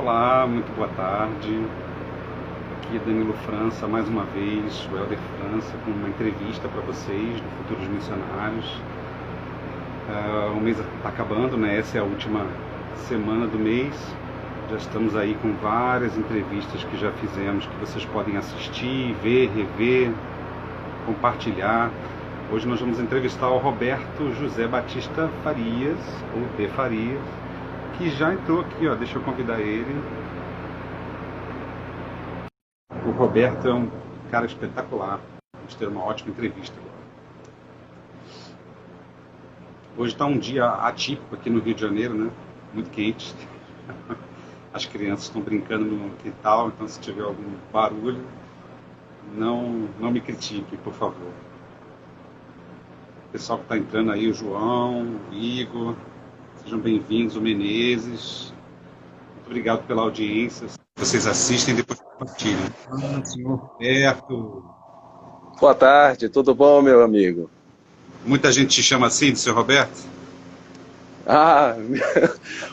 Olá, muito boa tarde. Aqui é Danilo França, mais uma vez, o Helder França, com uma entrevista para vocês do Futuros Missionários. O mês está acabando, né? Essa é a última semana do mês. Já estamos aí com várias entrevistas que já fizemos, que vocês podem assistir, ver, rever, compartilhar. Hoje nós vamos entrevistar o Roberto José Batista Farias, ou de Farias, que já entrou aqui, ó. Deixa eu convidar ele. O Roberto é um cara espetacular. Vamos ter uma ótima entrevista agora. Hoje está um dia atípico aqui no Rio de Janeiro, né? Muito quente. As crianças estão brincando no quintal, então se tiver algum barulho, não me critique, por favor. O pessoal que está entrando aí, o João, o Igor, sejam bem-vindos, o Menezes. Muito obrigado pela audiência. Vocês assistem e depois compartilham. Senhor Roberto. Boa tarde, tudo bom, meu amigo? Muita gente te chama assim, de seu Roberto? Ah,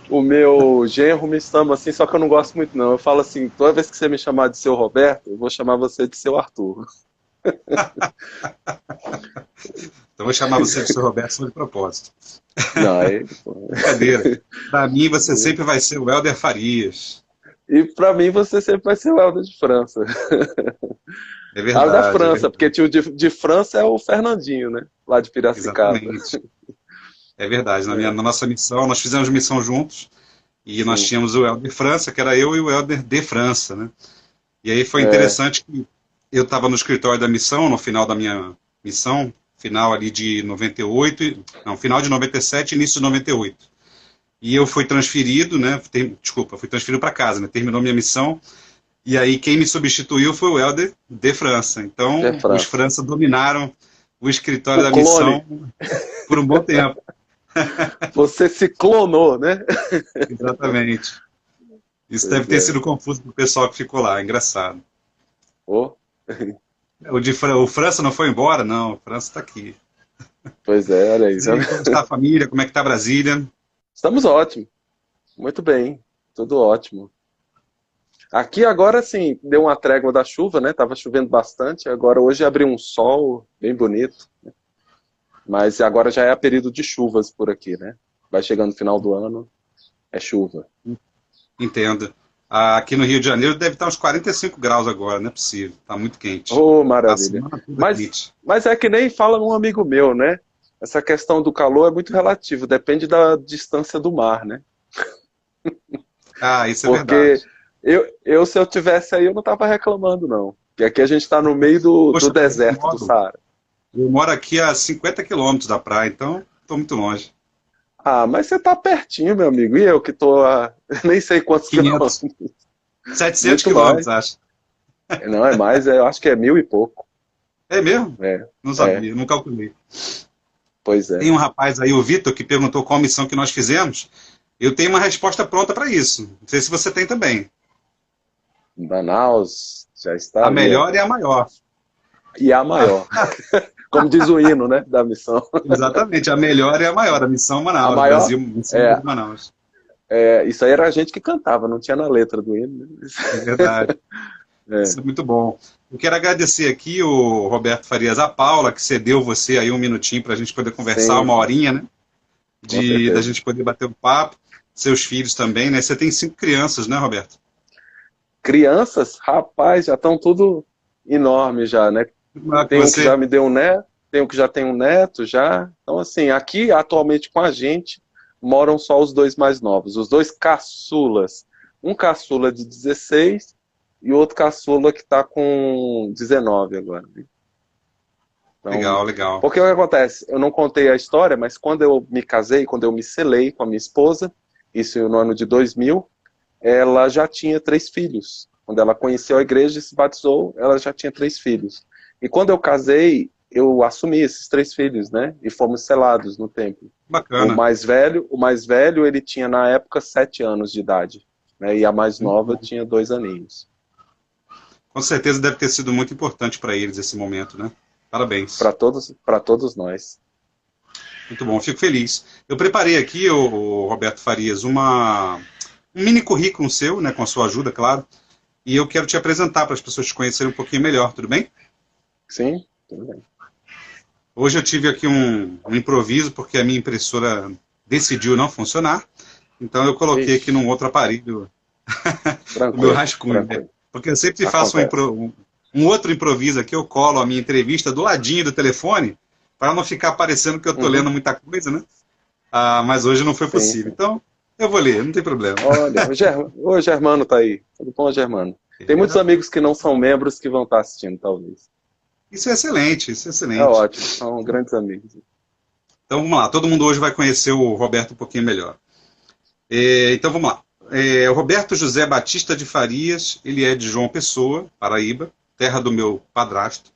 o meu genro me chama assim, só que eu não gosto muito não. Eu falo assim, toda vez que você me chamar de seu Roberto, eu vou chamar você de seu Arthur. Então vou chamar você de seu Roberto só de propósito. Não, Brincadeira. Para mim você sempre vai ser o Helder Farias. E pra mim você sempre vai ser o Helder de França. É verdade. Da França, porque tio de França é o Fernandinho, né? Lá de Piracicaba. Exatamente. É verdade. Na nossa missão, nós fizemos missão juntos e nós tínhamos o Helder França, que era eu e o Helder de França, né? E aí foi interessante que eu estava no escritório da missão, no final da minha missão, final ali de 98, não, final de 97, início de 98. E eu fui transferido, né? Fui transferido para casa, né? Terminou minha missão. E aí quem me substituiu foi o Helder de França. Então, os França dominaram o escritório da missão por um bom tempo. Você se clonou, né? Exatamente. Isso deve ter sido confuso para o pessoal que ficou lá. Engraçado. O França não foi embora? Não, o França está aqui. Pois é, olha aí. Como está a família? Como é que está Brasília? Estamos ótimos. Muito bem. Tudo ótimo. Aqui agora sim, deu uma trégua da chuva, né? Tava chovendo bastante. Agora hoje abriu um sol bem bonito. Né? Mas agora já é período de chuvas por aqui, né? Vai chegando no final do ano, é chuva. Entendo. Aqui no Rio de Janeiro deve estar uns 45 graus agora, não é possível. Está muito quente. Oh, maravilha. Mas é que nem fala um amigo meu, né? Essa questão do calor é muito relativo, depende da distância do mar, né? Isso é verdade. Porque se eu tivesse aí, eu não tava reclamando, não. Porque aqui a gente tá no meio do deserto do Saara. Eu moro aqui a 50 quilômetros da praia, então estou muito longe. Ah, mas você tá pertinho, meu amigo. E eu que tô a nem sei quantos 500, quilômetros. 700 quilômetros, acho. Não, é mais, eu acho que é 1000 e pouco. É mesmo? É. Não sabia, não calculei. Pois é. Tem um rapaz aí, o Vitor, que perguntou qual missão que nós fizemos. Eu tenho uma resposta pronta para isso. Não sei se você tem também. Manaus já está. A melhor e a maior. E a maior. Como diz o hino, né, da missão. Exatamente, a melhor e a maior, a missão Manaus, a maior, Brasil, missão de Manaus. Isso aí era a gente que cantava, não tinha na letra do hino. Né? É verdade. Isso é muito bom. Eu quero agradecer aqui o Roberto Farias, a Paula, que cedeu você aí um minutinho para a gente poder conversar, uma horinha, né? Da gente poder bater um papo. Seus filhos também, né? Você tem 5 crianças, né, Roberto? Crianças? Rapaz, já estão tudo enorme já, né? Tem um que já me deu um neto, tem um que já tem um neto já. Então, assim, aqui atualmente com a gente moram só os 2 mais novos, os 2 caçulas. Um caçula de 16 e outro caçula que está com 19 agora. Então, legal. Porque o que acontece? Eu não contei a história, mas quando eu me casei, quando eu me selei com a minha esposa, isso no ano de 2000, ela já tinha 3 filhos. Quando ela conheceu a igreja e se batizou, ela já tinha 3 filhos. E quando eu casei, eu assumi esses 3 filhos, né? E fomos selados no templo. Bacana. O mais velho, ele tinha na época 7 anos de idade, né? E a mais nova tinha 2 aninhos. Com certeza deve ter sido muito importante para eles esse momento, né? Parabéns. Para todos nós. Muito bom, fico feliz. Eu preparei aqui, o Roberto Farias, uma um mini currículo seu, né, com a sua ajuda, claro, e eu quero te apresentar para as pessoas te conhecerem um pouquinho melhor, tudo bem? Sim, tudo bem. Hoje eu tive aqui um improviso, porque a minha impressora decidiu não funcionar, então eu coloquei aqui Ixi, num outro aparelho o meu tranquilo, rascunho, né? tranquilo. Porque eu sempre faço Acontece. um outro improviso aqui, eu colo a minha entrevista do ladinho do telefone, para não ficar parecendo que eu estou Uhum. lendo muita coisa, né? Ah, mas hoje não foi Sim, possível. sim. Então, eu vou ler, não tem problema. Olha, o Germano tá aí. Tudo bom, Germano? Tem É, muitos amigos que não rapaz. são membros que vão estar assistindo, talvez. Isso é excelente, isso é É excelente. ótimo, são grandes amigos. Então vamos lá, todo mundo hoje vai conhecer o Roberto um pouquinho melhor. Então vamos lá. O Roberto José Batista de Farias, ele é de João Pessoa, Paraíba, terra do meu padrasto.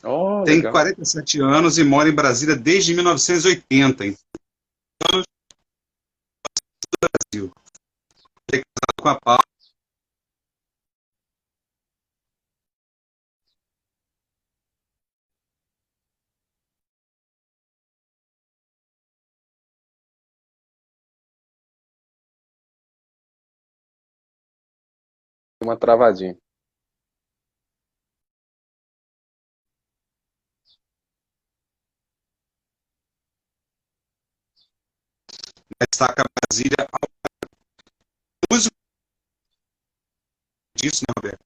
Oh, Tem legal. 47 anos e mora em Brasília desde 1980, em Brasil. Ele é casado com a Paula. Uma travadinha. Destaca Brasília ao músico disso, né, Roberto?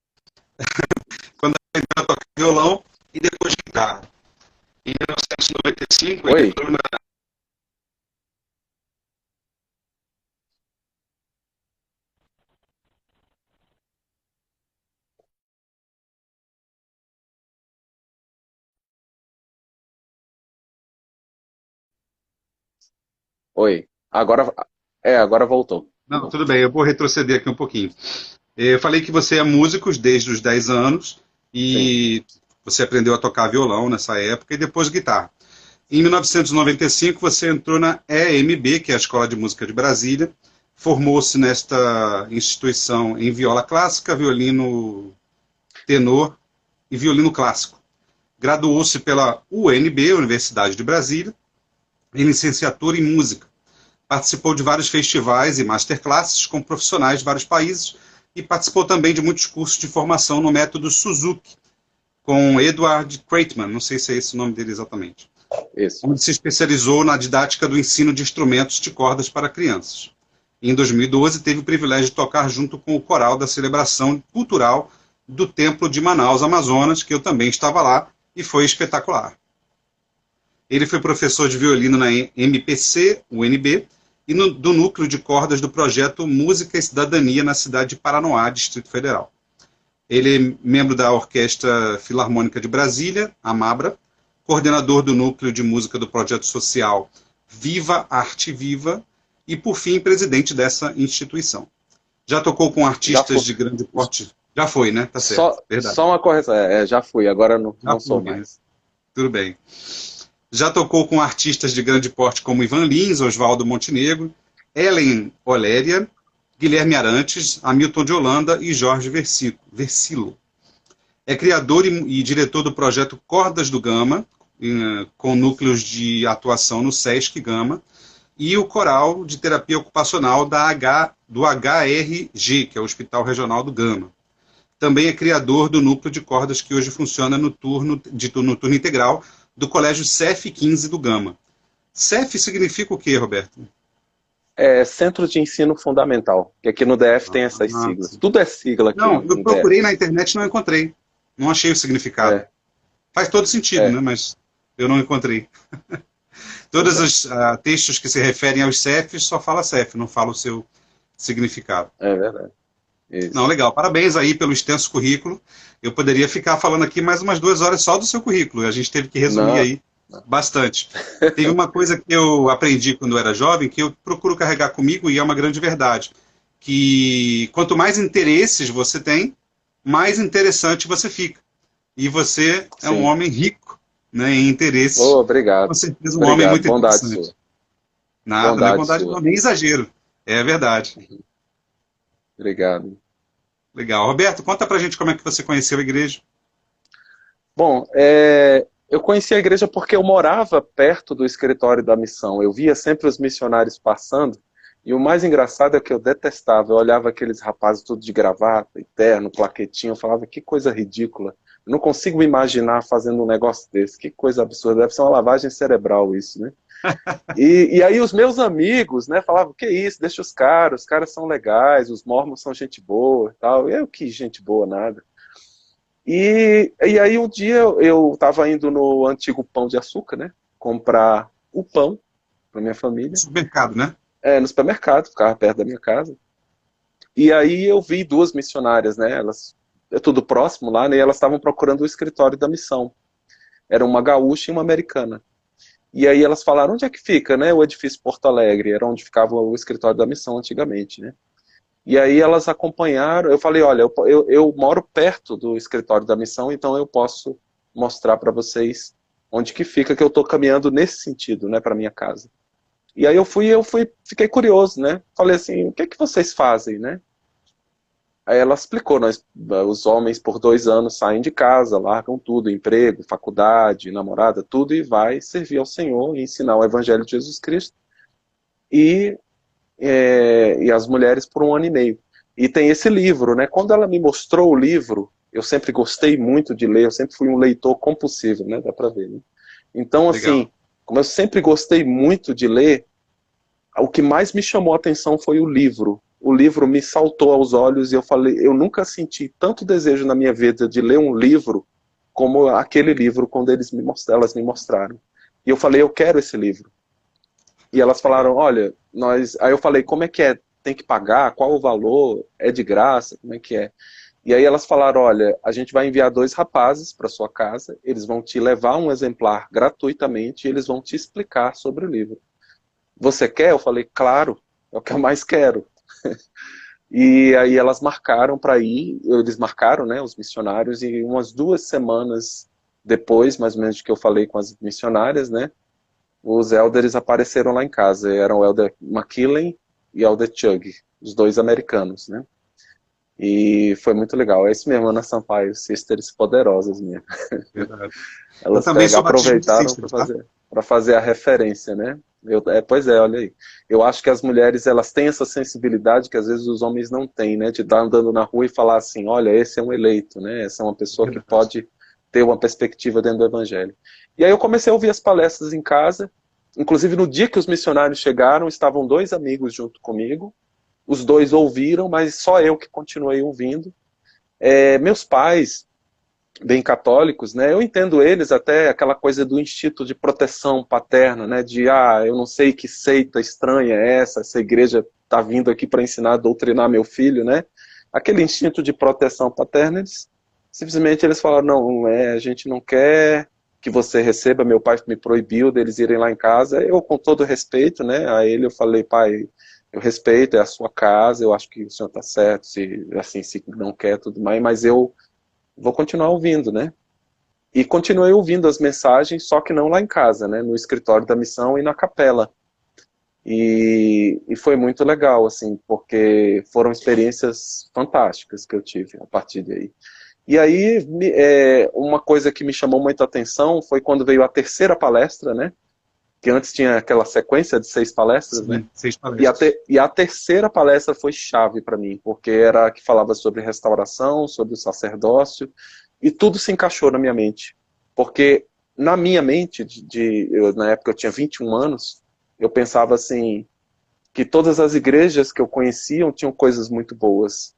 Quando ele aprendeu a tocar violão e depois guitarra. Em 1995, ele Oi? entrou na. Oi. Agora voltou. Não, tudo bem, eu vou retroceder aqui um pouquinho. Eu falei que você é músico desde os 10 anos Sim. e você aprendeu a tocar violão nessa época e depois guitarra. Em 1995, você entrou na EMB, que é a Escola de Música de Brasília, formou-se nesta instituição em viola clássica, violino tenor e violino clássico. Graduou-se pela UNB, Universidade de Brasília, em licenciatura em música. Participou de vários festivais e masterclasses com profissionais de vários países e participou também de muitos cursos de formação no método Suzuki, com Edward Kreitman, não sei se é esse o nome dele exatamente, Isso. onde se especializou na didática do ensino de instrumentos de cordas para crianças. Em 2012, teve o privilégio de tocar junto com o coral da celebração cultural do Templo de Manaus, Amazonas, que eu também estava lá, e foi espetacular. Ele foi professor de violino na MPC, UNB, e do núcleo de cordas do projeto Música e Cidadania na cidade de Paranoá, Distrito Federal. Ele é membro da Orquestra Filarmônica de Brasília, a MABRA, coordenador do núcleo de música do projeto social Viva Arte Viva e, por fim, presidente dessa instituição. Já tocou com Já artistas foi. de grande porte? Já foi, né? Tá certo, verdade. Só uma correção. Já fui, agora não, Já não sou foi, né? mais. Tudo bem. Já tocou com artistas de grande porte como Ivan Lins, Oswaldo Montenegro, Ellen Oléria, Guilherme Arantes, Hamilton de Holanda e Jorge Versilo. É criador e diretor do projeto Cordas do Gama, com núcleos de atuação no Sesc Gama, e o coral de terapia ocupacional do HRG, que é o Hospital Regional do Gama. Também é criador do núcleo de cordas que hoje funciona no turno integral do Colégio CEF 15 do Gama. CEF significa o quê, Roberto? É Centro de Ensino Fundamental, que aqui no DF tem essas Ah, siglas. Tudo é sigla aqui não, eu no DF. procurei na internet e não encontrei. Não achei o significado. É, Faz todo sentido, é, né? Mas eu não encontrei. pois Todos é. os textos que se referem aos CEFs só fala CEF, não fala o seu significado. É verdade. Não, Isso. legal. Parabéns aí pelo extenso currículo. Eu poderia ficar falando aqui mais umas 2 horas só do seu currículo. A gente teve que resumir Não, aí bastante. Teve uma coisa que eu aprendi quando eu era jovem, que eu procuro carregar comigo, e é uma grande verdade, que quanto mais interesses você tem, mais interessante você fica. E você é um sim. homem rico, né, em interesses. Oh, Com obrigado. certeza um homem Obrigado. muito Bondade sua. interessante. Nada, não é Bondade bondade não, sua. nem exagero. É verdade. Obrigado. Legal. Roberto, conta pra gente como é que você conheceu a igreja. Bom, eu conheci a igreja porque eu morava perto do escritório da missão. Eu via sempre os missionários passando E o mais engraçado é que eu detestava. Eu olhava aqueles rapazes todos de gravata, e terno, plaquetinho. Eu falava, que coisa ridícula. Eu não consigo me imaginar fazendo um negócio desse. Que coisa absurda. Deve ser uma lavagem cerebral isso, né? E aí os meus amigos, né, falavam, que isso, deixa os caras são legais, os mormons são gente boa e tal. Eu, que gente boa, nada. E aí um dia eu estava indo no antigo Pão de Açúcar, né, comprar o pão para minha família. Supermercado, né? No supermercado, ficava perto da minha casa. E aí eu vi duas missionárias, né, elas, é tudo próximo lá, né, e elas estavam procurando o escritório da missão. Era uma gaúcha e uma americana. E aí elas falaram, onde é que fica, né, o edifício Porto Alegre, era onde ficava o escritório da missão antigamente, né. E aí elas acompanharam, eu falei, olha, eu moro perto do escritório da missão, então eu posso mostrar para vocês onde que fica, que eu estou caminhando nesse sentido, né, para minha casa. E aí fiquei curioso, né, falei assim, o que é que vocês fazem, né? Aí ela explicou, os homens por 2 anos saem de casa, largam tudo, emprego, faculdade, namorada, tudo, e vai servir ao Senhor e ensinar o Evangelho de Jesus Cristo. E as mulheres por 1 ano e meio. E tem esse livro, né? Quando ela me mostrou o livro, eu sempre gostei muito de ler, eu sempre fui um leitor compulsivo, né? Dá pra ver, né? Então, Legal. assim, como eu sempre gostei muito de ler, o que mais me chamou a atenção foi o livro. O livro me saltou aos olhos e eu falei, eu nunca senti tanto desejo na minha vida de ler um livro como aquele livro quando elas me mostraram. E eu falei, eu quero esse livro. E elas falaram, olha, Aí eu falei, como é que é? Tem que pagar? Qual o valor? É de graça? Como é que é? E aí elas falaram, olha, a gente vai enviar 2 rapazes para sua casa, eles vão te levar um exemplar gratuitamente e eles vão te explicar sobre o livro. Você quer? Eu falei, claro, é o que eu mais quero. E aí elas marcaram para ir, eles marcaram, né, os missionários, e umas 2 semanas depois, mais ou menos, de que eu falei com as missionárias, né, os elders apareceram lá em casa. Eram o elder McKillen e o elder Chug, os 2 americanos, né? E foi muito legal. É isso mesmo, Ana Sampaio, sisters poderosas minha. Verdade. Eu Elas também sou batismo de aproveitaram sisters, tá? para fazer a referência, né? Pois é, olha aí. Eu acho que as mulheres, elas têm essa sensibilidade que às vezes os homens não têm, né? De estar andando na rua e falar assim, olha, esse é um eleito, né? Essa é uma pessoa que Verdade. pode ter uma perspectiva dentro do evangelho. E aí eu comecei a ouvir as palestras em casa. Inclusive no dia que os missionários chegaram, estavam 2 amigos junto comigo. Os 2 ouviram, mas só eu que continuei ouvindo. Meus pais, bem católicos, né? Eu entendo eles até aquela coisa do instinto de proteção paterna, né? De eu não sei que seita estranha é essa igreja está vindo aqui para ensinar a doutrinar meu filho, né? Aquele instinto de proteção paterna, simplesmente eles falaram, não, a gente não quer que você receba, meu pai me proibiu deles irem lá em casa. Eu, com todo respeito, né, a ele eu falei, pai, eu respeito, é a sua casa, eu acho que o senhor está certo, se não quer, tudo mais, mas eu vou continuar ouvindo, né? E continuei ouvindo as mensagens, só que não lá em casa, né, no escritório da missão e na capela. E foi muito legal, assim, porque foram experiências fantásticas que eu tive a partir daí. E aí, uma coisa que me chamou muita atenção foi quando veio a terceira palestra, né? Que antes tinha aquela sequência de 6 palestras, Sim, né? 6 palestras. E a terceira palestra foi chave para mim, porque era a que falava sobre restauração, sobre o sacerdócio, e tudo se encaixou na minha mente. Porque na minha mente, na época eu tinha 21 anos, eu pensava assim, que todas as igrejas que eu conhecia tinham coisas muito boas.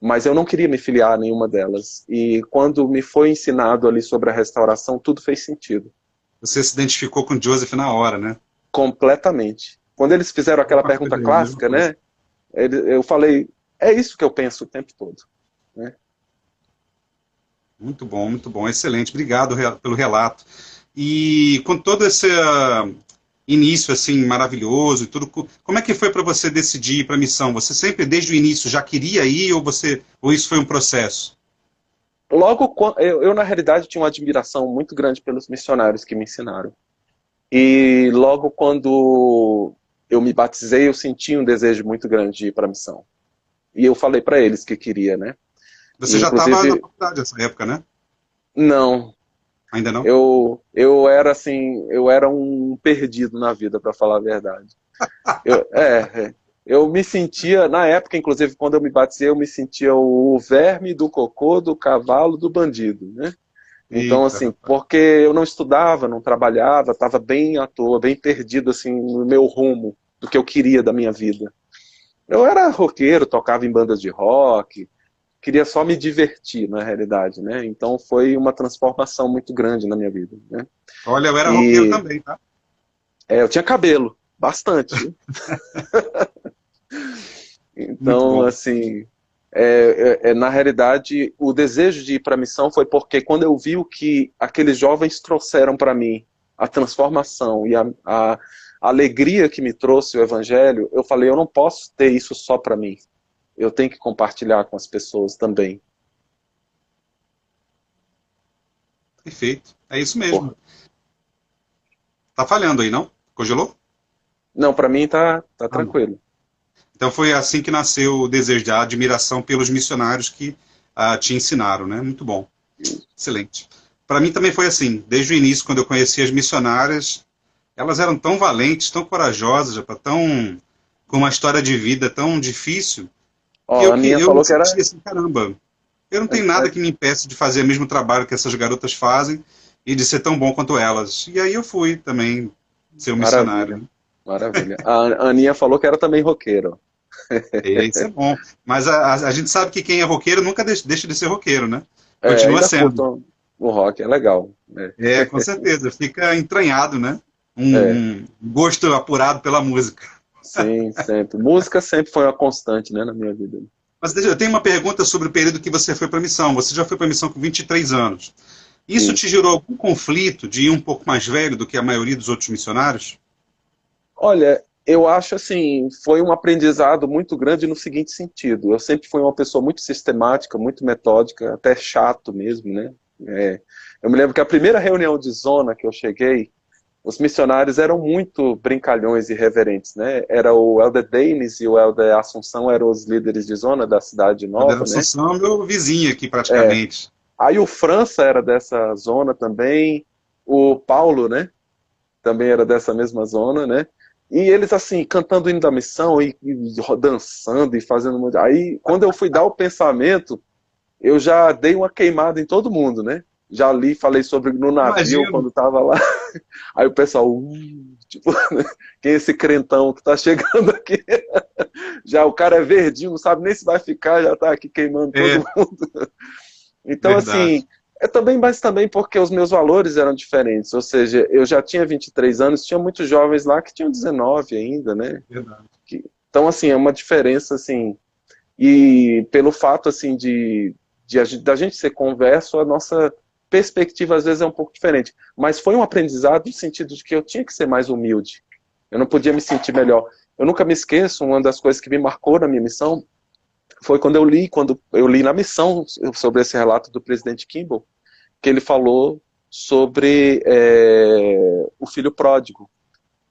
Mas eu não queria me filiar a nenhuma delas. E quando me foi ensinado ali sobre a restauração, tudo fez sentido. Você se identificou com Joseph na hora, né? Completamente. Quando eles fizeram aquela pergunta clássica, né? Eu falei, é isso que eu penso o tempo todo. Né? Muito bom, excelente. Obrigado pelo relato. E com todo esse início assim maravilhoso e tudo, como é que foi para você decidir ir para a missão? Você sempre desde o início já queria ir ou isso foi um processo? Logo, eu na realidade tinha uma admiração muito grande pelos missionários que me ensinaram. E logo quando eu me batizei, eu senti um desejo muito grande de ir para a missão. E eu falei para eles que queria, né? Você E, já estava na inclusive, faculdade nessa época, né? não. Ainda não? Eu era assim, eu era um perdido na vida, para falar a verdade. Eu, Eu me sentia, na época, inclusive, quando eu me batizei, eu me sentia o verme do cocô, do cavalo, do bandido, né? Então, Eita, assim, rapaz. porque eu não estudava, não trabalhava, estava bem à toa, bem perdido, assim, no meu rumo, do que eu queria da minha vida. Eu era roqueiro, tocava em bandas de rock, queria só me divertir, na realidade, né? Então foi uma transformação muito grande na minha vida, né? Olha, eu era roqueiro E também, tá? eu tinha cabelo, bastante, viu? Muito Então, bom. assim, na realidade, o desejo de ir para a missão foi porque quando eu vi o que aqueles jovens trouxeram para mim, a transformação e a alegria que me trouxe o evangelho, eu falei, eu não posso ter isso só para mim. Eu tenho que compartilhar com as pessoas também. Perfeito. É isso mesmo. Por... Tá falhando aí, não? Congelou? Não, para mim tá Ah, não. tranquilo. Então foi assim que nasceu o desejo de admiração pelos missionários que te ensinaram, né? Muito bom. Excelente. Para mim também foi assim. Desde o início, quando eu conheci as missionárias, elas eram tão valentes, tão corajosas, rapaz, tão com uma história de vida tão difícil, que Ó, a Aninha eu me falou que era. senti assim, caramba, eu não tenho nada que me impeça de fazer o mesmo trabalho que essas garotas fazem e de ser tão bom quanto elas. E aí eu fui também ser um missionário, Maravilha, né? maravilha. A Aninha falou que era também roqueiro. E isso é bom. Mas a gente sabe que quem é roqueiro nunca deixa de ser roqueiro, né? Continua Ainda sendo. curtam o rock, é legal. Né? É, com certeza. Fica entranhado, né? É, Um gosto apurado pela música. sim, sempre. Música sempre foi uma constante, né, na minha vida. Mas eu tenho uma pergunta sobre o período que você foi para a missão. Você já foi para a missão com 23 anos. Isso te Isso. gerou algum conflito de ir um pouco mais velho do que a maioria dos outros missionários? Olha, eu acho assim, foi um aprendizado muito grande no seguinte sentido. Eu sempre fui uma pessoa muito sistemática, muito metódica, até chato mesmo, né? Eu me lembro que a primeira reunião de zona que eu cheguei, os missionários eram muito brincalhões e irreverentes, né? Era o Elder Denis e o Elder Assunção eram os líderes de zona da cidade A nova, né? Assunção é meu vizinho aqui, É. praticamente. Aí o França era dessa zona também, o Paulo, né? Também era dessa mesma zona, né? E eles, assim, cantando o hino da missão e dançando e fazendo... Aí, quando eu fui dar o pensamento, eu já dei uma queimada em todo mundo, né? Já li, falei sobre no navio, Imagino. quando tava lá. Aí o pessoal, tipo, né? Quem é esse crentão que tá chegando aqui? Já o cara é verdinho, não sabe nem se vai ficar, já tá aqui queimando todo É, mundo. Então, verdade. assim, também, mas também porque os meus valores eram diferentes. Ou seja, eu já tinha 23 anos, tinha muitos jovens lá que tinham 19 ainda, né? Verdade. Então, assim, é uma diferença, assim. E pelo fato, assim, da gente ser converso, a nossa perspectiva às vezes é um pouco diferente. Mas foi um aprendizado no sentido de que eu tinha que ser mais humilde. Eu não podia me sentir melhor. Eu nunca me esqueço, uma das coisas que me marcou na minha missão foi quando eu li na missão sobre esse relato do presidente Kimball, que ele falou sobre o filho pródigo.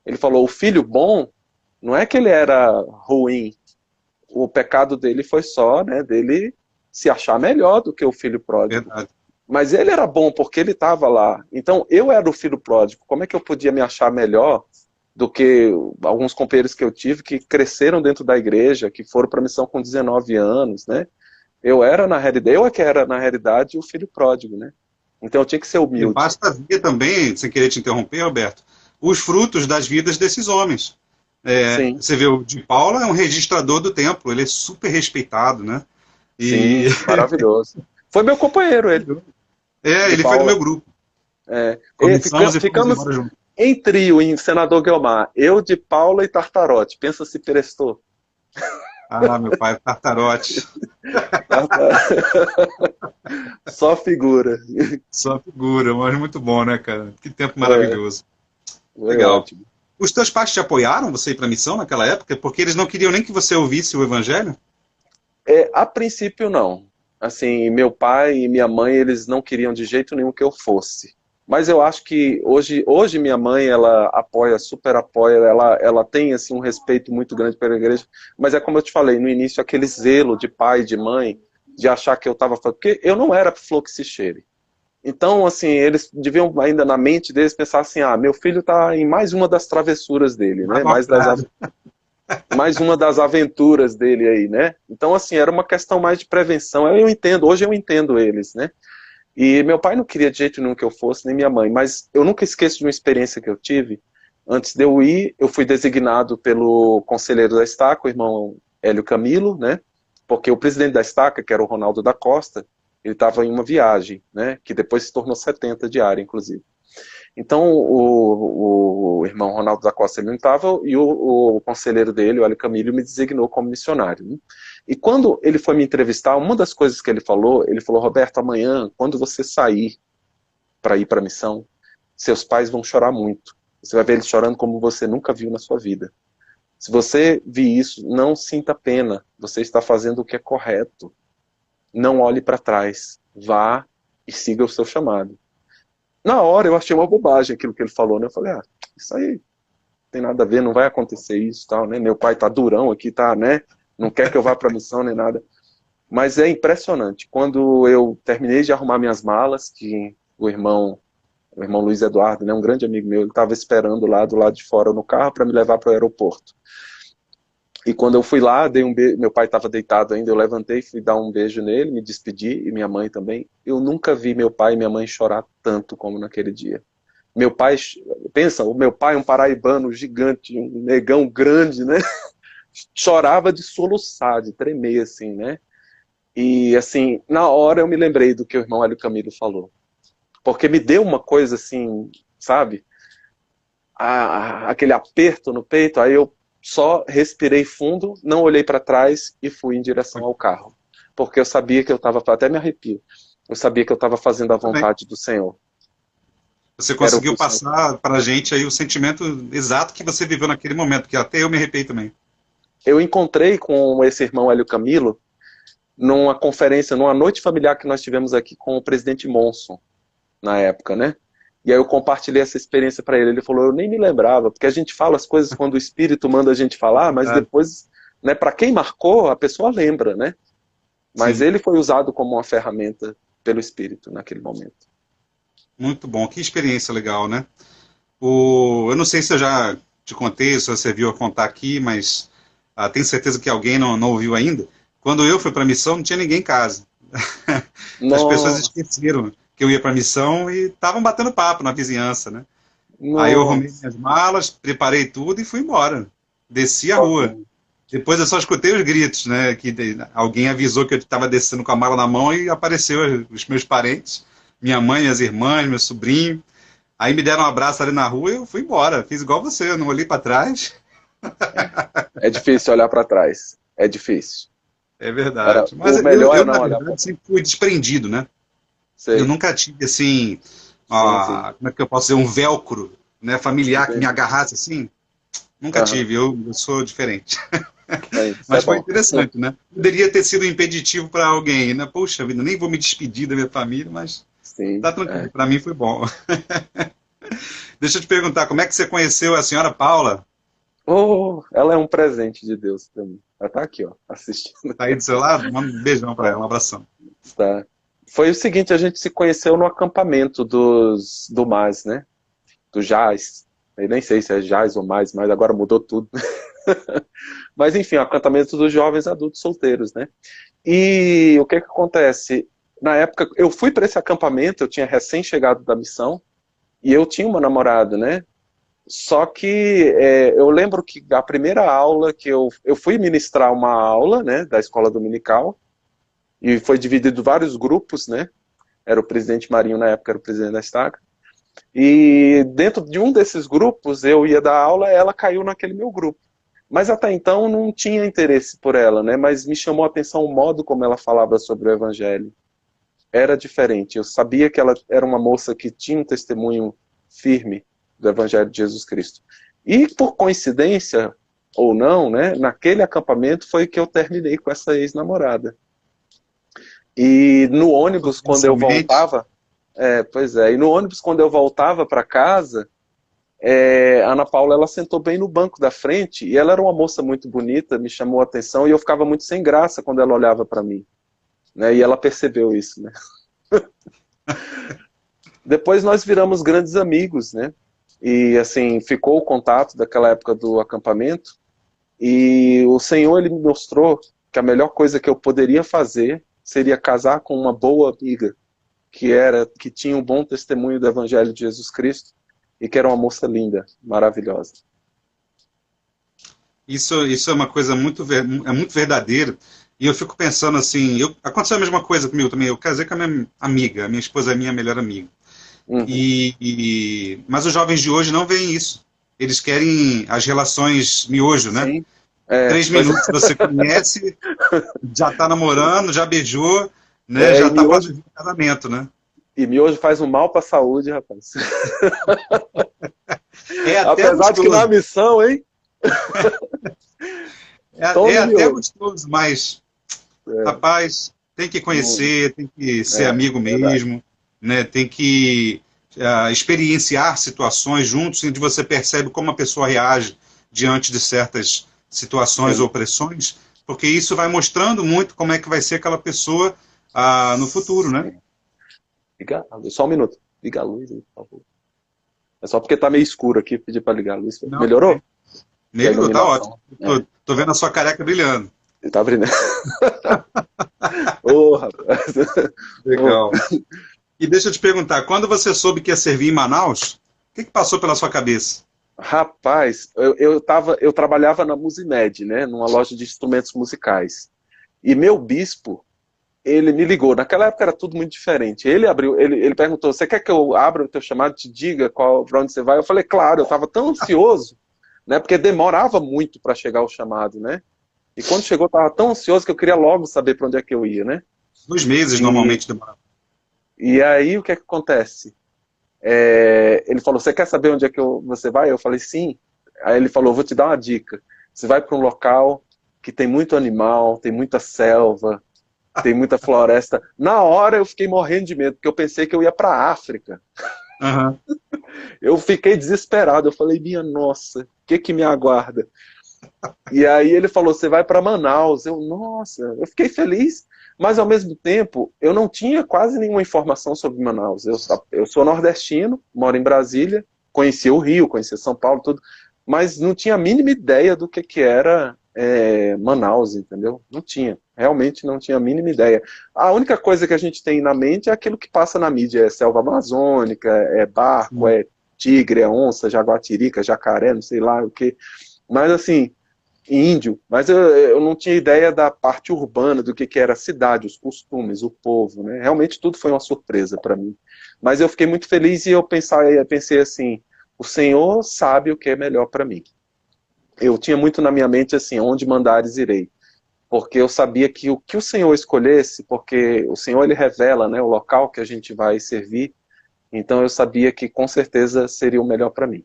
Ele falou, o filho bom não é que ele era ruim, o pecado dele foi só, né, dele se achar melhor do que o filho pródigo. Verdade. Mas ele era bom porque ele estava lá. Então eu era o filho pródigo. Como é que eu podia me achar melhor do que alguns companheiros que eu tive que cresceram dentro da igreja, que foram para a missão com 19 anos, né? Eu é que era na realidade o filho pródigo, né? Então eu tinha que ser E humilde. basta ver também, sem querer te interromper, Roberto, os frutos das vidas desses homens. Sim, Você vê, o de Paula é um registrador do templo, ele é super respeitado, né? E sim, maravilhoso. Foi meu companheiro ele, de ele foi do meu Paula. grupo. E Começamos e fomos ficamos embora juntos. em trio em Senador Guelmar. Eu de Paula e Tartarote. Pensa se prestou. Ah, meu pai, Tartarote. Só figura. Só figura, mas muito bom, né, cara? Que tempo É, maravilhoso. foi Legal. ótimo. Os teus pais te apoiaram você ir para a missão naquela época? Porque eles não queriam nem que você ouvisse o evangelho? A princípio, não. Assim, meu pai e minha mãe, eles não queriam de jeito nenhum que eu fosse. Mas eu acho que hoje minha mãe, ela apoia, super apoia, ela tem assim, um respeito muito grande pela igreja. Mas é como eu te falei, no início, aquele zelo de pai e de mãe, de achar que eu estava... Porque eu não era flor que se cheire. Então, assim, eles deviam ainda na mente deles pensar assim, meu filho está em mais uma das travessuras dele, Vai né? Mais das mostrar. mais uma das aventuras dele aí, né? Então, assim, era uma questão mais de prevenção. Eu entendo, hoje eu entendo eles, né? E meu pai não queria de jeito nenhum que eu fosse, nem minha mãe, mas eu nunca esqueço de uma experiência que eu tive. Antes de eu ir, eu fui designado pelo conselheiro da estaca, o irmão Hélio Camilo, né? Porque o presidente da estaca, que era o Ronaldo da Costa, ele estava em uma viagem, né? Que depois se tornou 70 diária, inclusive. Então, o irmão Ronaldo da Costa ele não estava, e o conselheiro dele, o Hélio Camilo, me designou como missionário. Né? E quando ele foi me entrevistar, uma das coisas que ele falou, Roberto, amanhã, quando você sair para ir para a missão, seus pais vão chorar muito. Você vai ver eles chorando como você nunca viu na sua vida. Se você vir isso, não sinta pena. Você está fazendo o que é correto. Não olhe para trás. Vá e siga o seu chamado. Na hora eu achei uma bobagem aquilo que ele falou, né? Eu falei, isso aí não tem nada a ver, não vai acontecer isso, tal, né? Meu pai tá durão aqui, tá, né? Não quer que eu vá para a missão nem nada. Mas é impressionante. Quando eu terminei de arrumar minhas malas, que o irmão Luiz Eduardo, né, um grande amigo meu, ele estava esperando lá do lado de fora no carro para me levar para o aeroporto. E quando eu fui lá, dei um beijo, meu pai estava deitado ainda, eu levantei, fui dar um beijo nele, me despedi, e minha mãe também. Eu nunca vi meu pai e minha mãe chorar tanto como naquele dia. Meu pai, pensa, o meu pai, um paraibano gigante, um negão grande, né? Chorava de soluçar, de tremer, assim, né? E, assim, na hora eu me lembrei do que o irmão Hélio Camilo falou. Porque me deu uma coisa, assim, sabe? Aquele aperto no peito, aí eu só respirei fundo, não olhei para trás e fui em direção ao carro. Porque eu sabia que eu estava, até me arrepio, eu sabia que eu estava fazendo a Também. vontade do Senhor. Você conseguiu passar para a gente aí o sentimento exato que você viveu naquele momento, que até eu me arrepiei também. Eu encontrei com esse irmão Hélio Camilo numa conferência, numa noite familiar que nós tivemos aqui com o presidente Monson, na época, né? E aí eu compartilhei essa experiência para ele. Ele falou, eu nem me lembrava, porque a gente fala as coisas quando o Espírito manda a gente falar, mas depois, né, para quem marcou, a pessoa lembra, né? Mas ele foi usado como uma ferramenta pelo Espírito naquele momento. Muito bom, que experiência legal, né? Eu não sei se eu já te contei, se você viu a contar aqui, mas tenho certeza que alguém não ouviu ainda. Quando eu fui para a missão, não tinha ninguém em casa. As pessoas esqueceram que eu ia para a missão e estavam batendo papo na vizinhança, né? Aí eu arrumei minhas malas, preparei tudo e fui embora. Desci a rua. Depois eu só escutei os gritos, né? Que alguém avisou que eu estava descendo com a mala na mão e apareceu os meus parentes, minha mãe, minhas irmãs, meu sobrinho. Aí me deram um abraço ali na rua e eu fui embora. Fiz igual você, eu não olhei para trás. É difícil olhar para trás. É difícil. É verdade. Mas o melhor eu é não na olhar verdade, para trás. sempre fui desprendido, né? Sei. Eu nunca tive, assim, Sim. como é que eu posso dizer, um velcro, né, familiar que me Entendi. agarrasse assim. Nunca tive, eu sou diferente. Mas foi interessante, né? Poderia ter sido impeditivo para alguém, né? Poxa vida, nem vou me despedir da minha família, mas Sim, tá tranquilo, para mim foi bom. Deixa eu te perguntar, como é que você conheceu a senhora Paula? Ela é um presente de Deus para mim. Ela tá aqui, ó, assistindo. Tá aí do seu lado? Manda um beijão para ela, um abração. Tá. Foi o seguinte, a gente se conheceu no acampamento do MAS, né? Do JAS. Eu nem sei se é JAS ou mais, mas agora mudou tudo. Mas enfim, o acampamento dos jovens adultos solteiros, né? E o que acontece? Na época, eu fui para esse acampamento, eu tinha recém-chegado da missão, e eu tinha uma namorada, né? Só que eu lembro que a primeira aula que eu fui ministrar uma aula, né, da escola dominical, e foi dividido em vários grupos, né? Era o presidente Marinho na época, era o presidente da estaca. E dentro de um desses grupos, eu ia dar aula, ela caiu naquele meu grupo. Mas até então não tinha interesse por ela, né? Mas me chamou a atenção o modo como ela falava sobre o evangelho. Era diferente. Eu sabia que ela era uma moça que tinha um testemunho firme do evangelho de Jesus Cristo. E por coincidência ou não, né? Naquele acampamento foi que eu terminei com essa ex-namorada. E no ônibus, quando eu voltava, e no ônibus, quando eu voltava para casa, a Ana Paula, ela sentou bem no banco da frente, e ela era uma moça muito bonita, me chamou a atenção, e eu ficava muito sem graça quando ela olhava para mim, né? E ela percebeu isso, né? Depois nós viramos grandes amigos, né? E assim, ficou o contato daquela época do acampamento, E o Senhor, ele me mostrou que a melhor coisa que eu poderia fazer seria casar com uma boa amiga, que tinha um bom testemunho do Evangelho de Jesus Cristo e que era uma moça linda, maravilhosa. Isso é uma coisa é muito verdadeira. E eu fico pensando assim, aconteceu a mesma coisa comigo também. Eu casei com a minha amiga, a minha esposa é a minha melhor amiga. Uhum. Mas os jovens de hoje não veem isso. Eles querem as relações miojo, né? Sim. 3 minutos você conhece, já está namorando, já beijou, né? Já está quase no casamento, né? E miojo faz um mal para a saúde, rapaz. Até apesar de que na missão, hein? É até gostoso, mas, rapaz, tem que conhecer, tem que ser amigo mesmo, né? Tem que experienciar situações juntos, onde você percebe como a pessoa reage diante de certas situações ou pressões, porque isso vai mostrando muito como é que vai ser aquela pessoa no futuro, né? Liga, só um minuto. Liga a luz aí, por favor. É só porque tá meio escuro aqui, pedi para ligar a luz. Não, melhorou? Melhorou, tá ótimo. Tô vendo a sua careca brilhando. Tá brilhando. Rapaz. Legal. E deixa eu te perguntar, quando você soube que ia servir em Manaus, o que passou pela sua cabeça? Rapaz, eu trabalhava na Musimed, né, numa loja de instrumentos musicais. E meu bispo, ele me ligou. Naquela época era tudo muito diferente. Ele perguntou: você quer que eu abra o teu chamado, te diga para onde você vai? Eu falei: claro. Eu estava tão ansioso, né? Porque demorava muito para chegar o chamado, né? E quando chegou, eu estava tão ansioso que eu queria logo saber para onde é que eu ia, né? 2 meses normalmente demorava. E aí o que é que acontece? Ele falou: você quer saber onde é que você vai? Eu falei: sim. Aí ele falou: vou te dar uma dica. Você vai para um local que tem muito animal, tem muita selva, tem muita floresta. Na hora eu fiquei morrendo de medo, porque eu pensei que eu ia para a África. Uhum. Eu fiquei desesperado. Eu falei: minha nossa, o que me aguarda? E aí ele falou: você vai para Manaus. Nossa, eu fiquei feliz. Mas ao mesmo tempo, eu não tinha quase nenhuma informação sobre Manaus. Eu sou nordestino, moro em Brasília, conhecia o Rio, conhecia São Paulo, tudo, mas não tinha a mínima ideia do que era Manaus, entendeu? Não tinha, realmente não tinha a mínima ideia. A única coisa que a gente tem na mente é aquilo que passa na mídia: é selva amazônica, é barco, é tigre, é onça, jaguatirica, jacaré, não sei lá o que. Mas assim, índio, mas eu não tinha ideia da parte urbana, do que era a cidade, os costumes, o povo, né? Realmente tudo foi uma surpresa para mim. Mas eu fiquei muito feliz e eu pensei assim: o Senhor sabe o que é melhor para mim. Eu tinha muito na minha mente assim: onde mandares irei. Porque eu sabia que o que o Senhor escolhesse, porque o Senhor ele revela, né, o local que a gente vai servir, então eu sabia que com certeza seria o melhor para mim.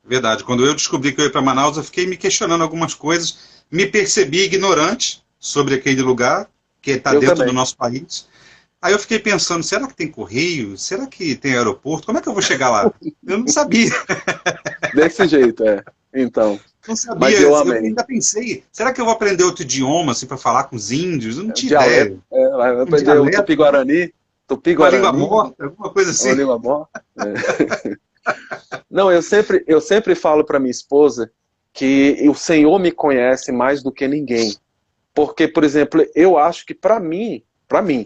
Verdade. Quando eu descobri que eu ia para Manaus, eu fiquei me questionando algumas coisas, me percebi ignorante sobre aquele lugar, que está dentro do nosso país. Aí eu fiquei pensando: será que tem correio? Será que tem aeroporto? Como é que eu vou chegar lá? Eu não sabia. Desse jeito, Então. Não sabia. Mas eu ainda pensei: será que eu vou aprender outro idioma assim, para falar com os índios? Eu não tinha ideia. Vai aprender o Tupi-Guarani. Uma língua morta, alguma coisa assim. Uma língua morta. Não, eu sempre falo para minha esposa que o Senhor me conhece mais do que ninguém. Porque, por exemplo, eu acho que para mim,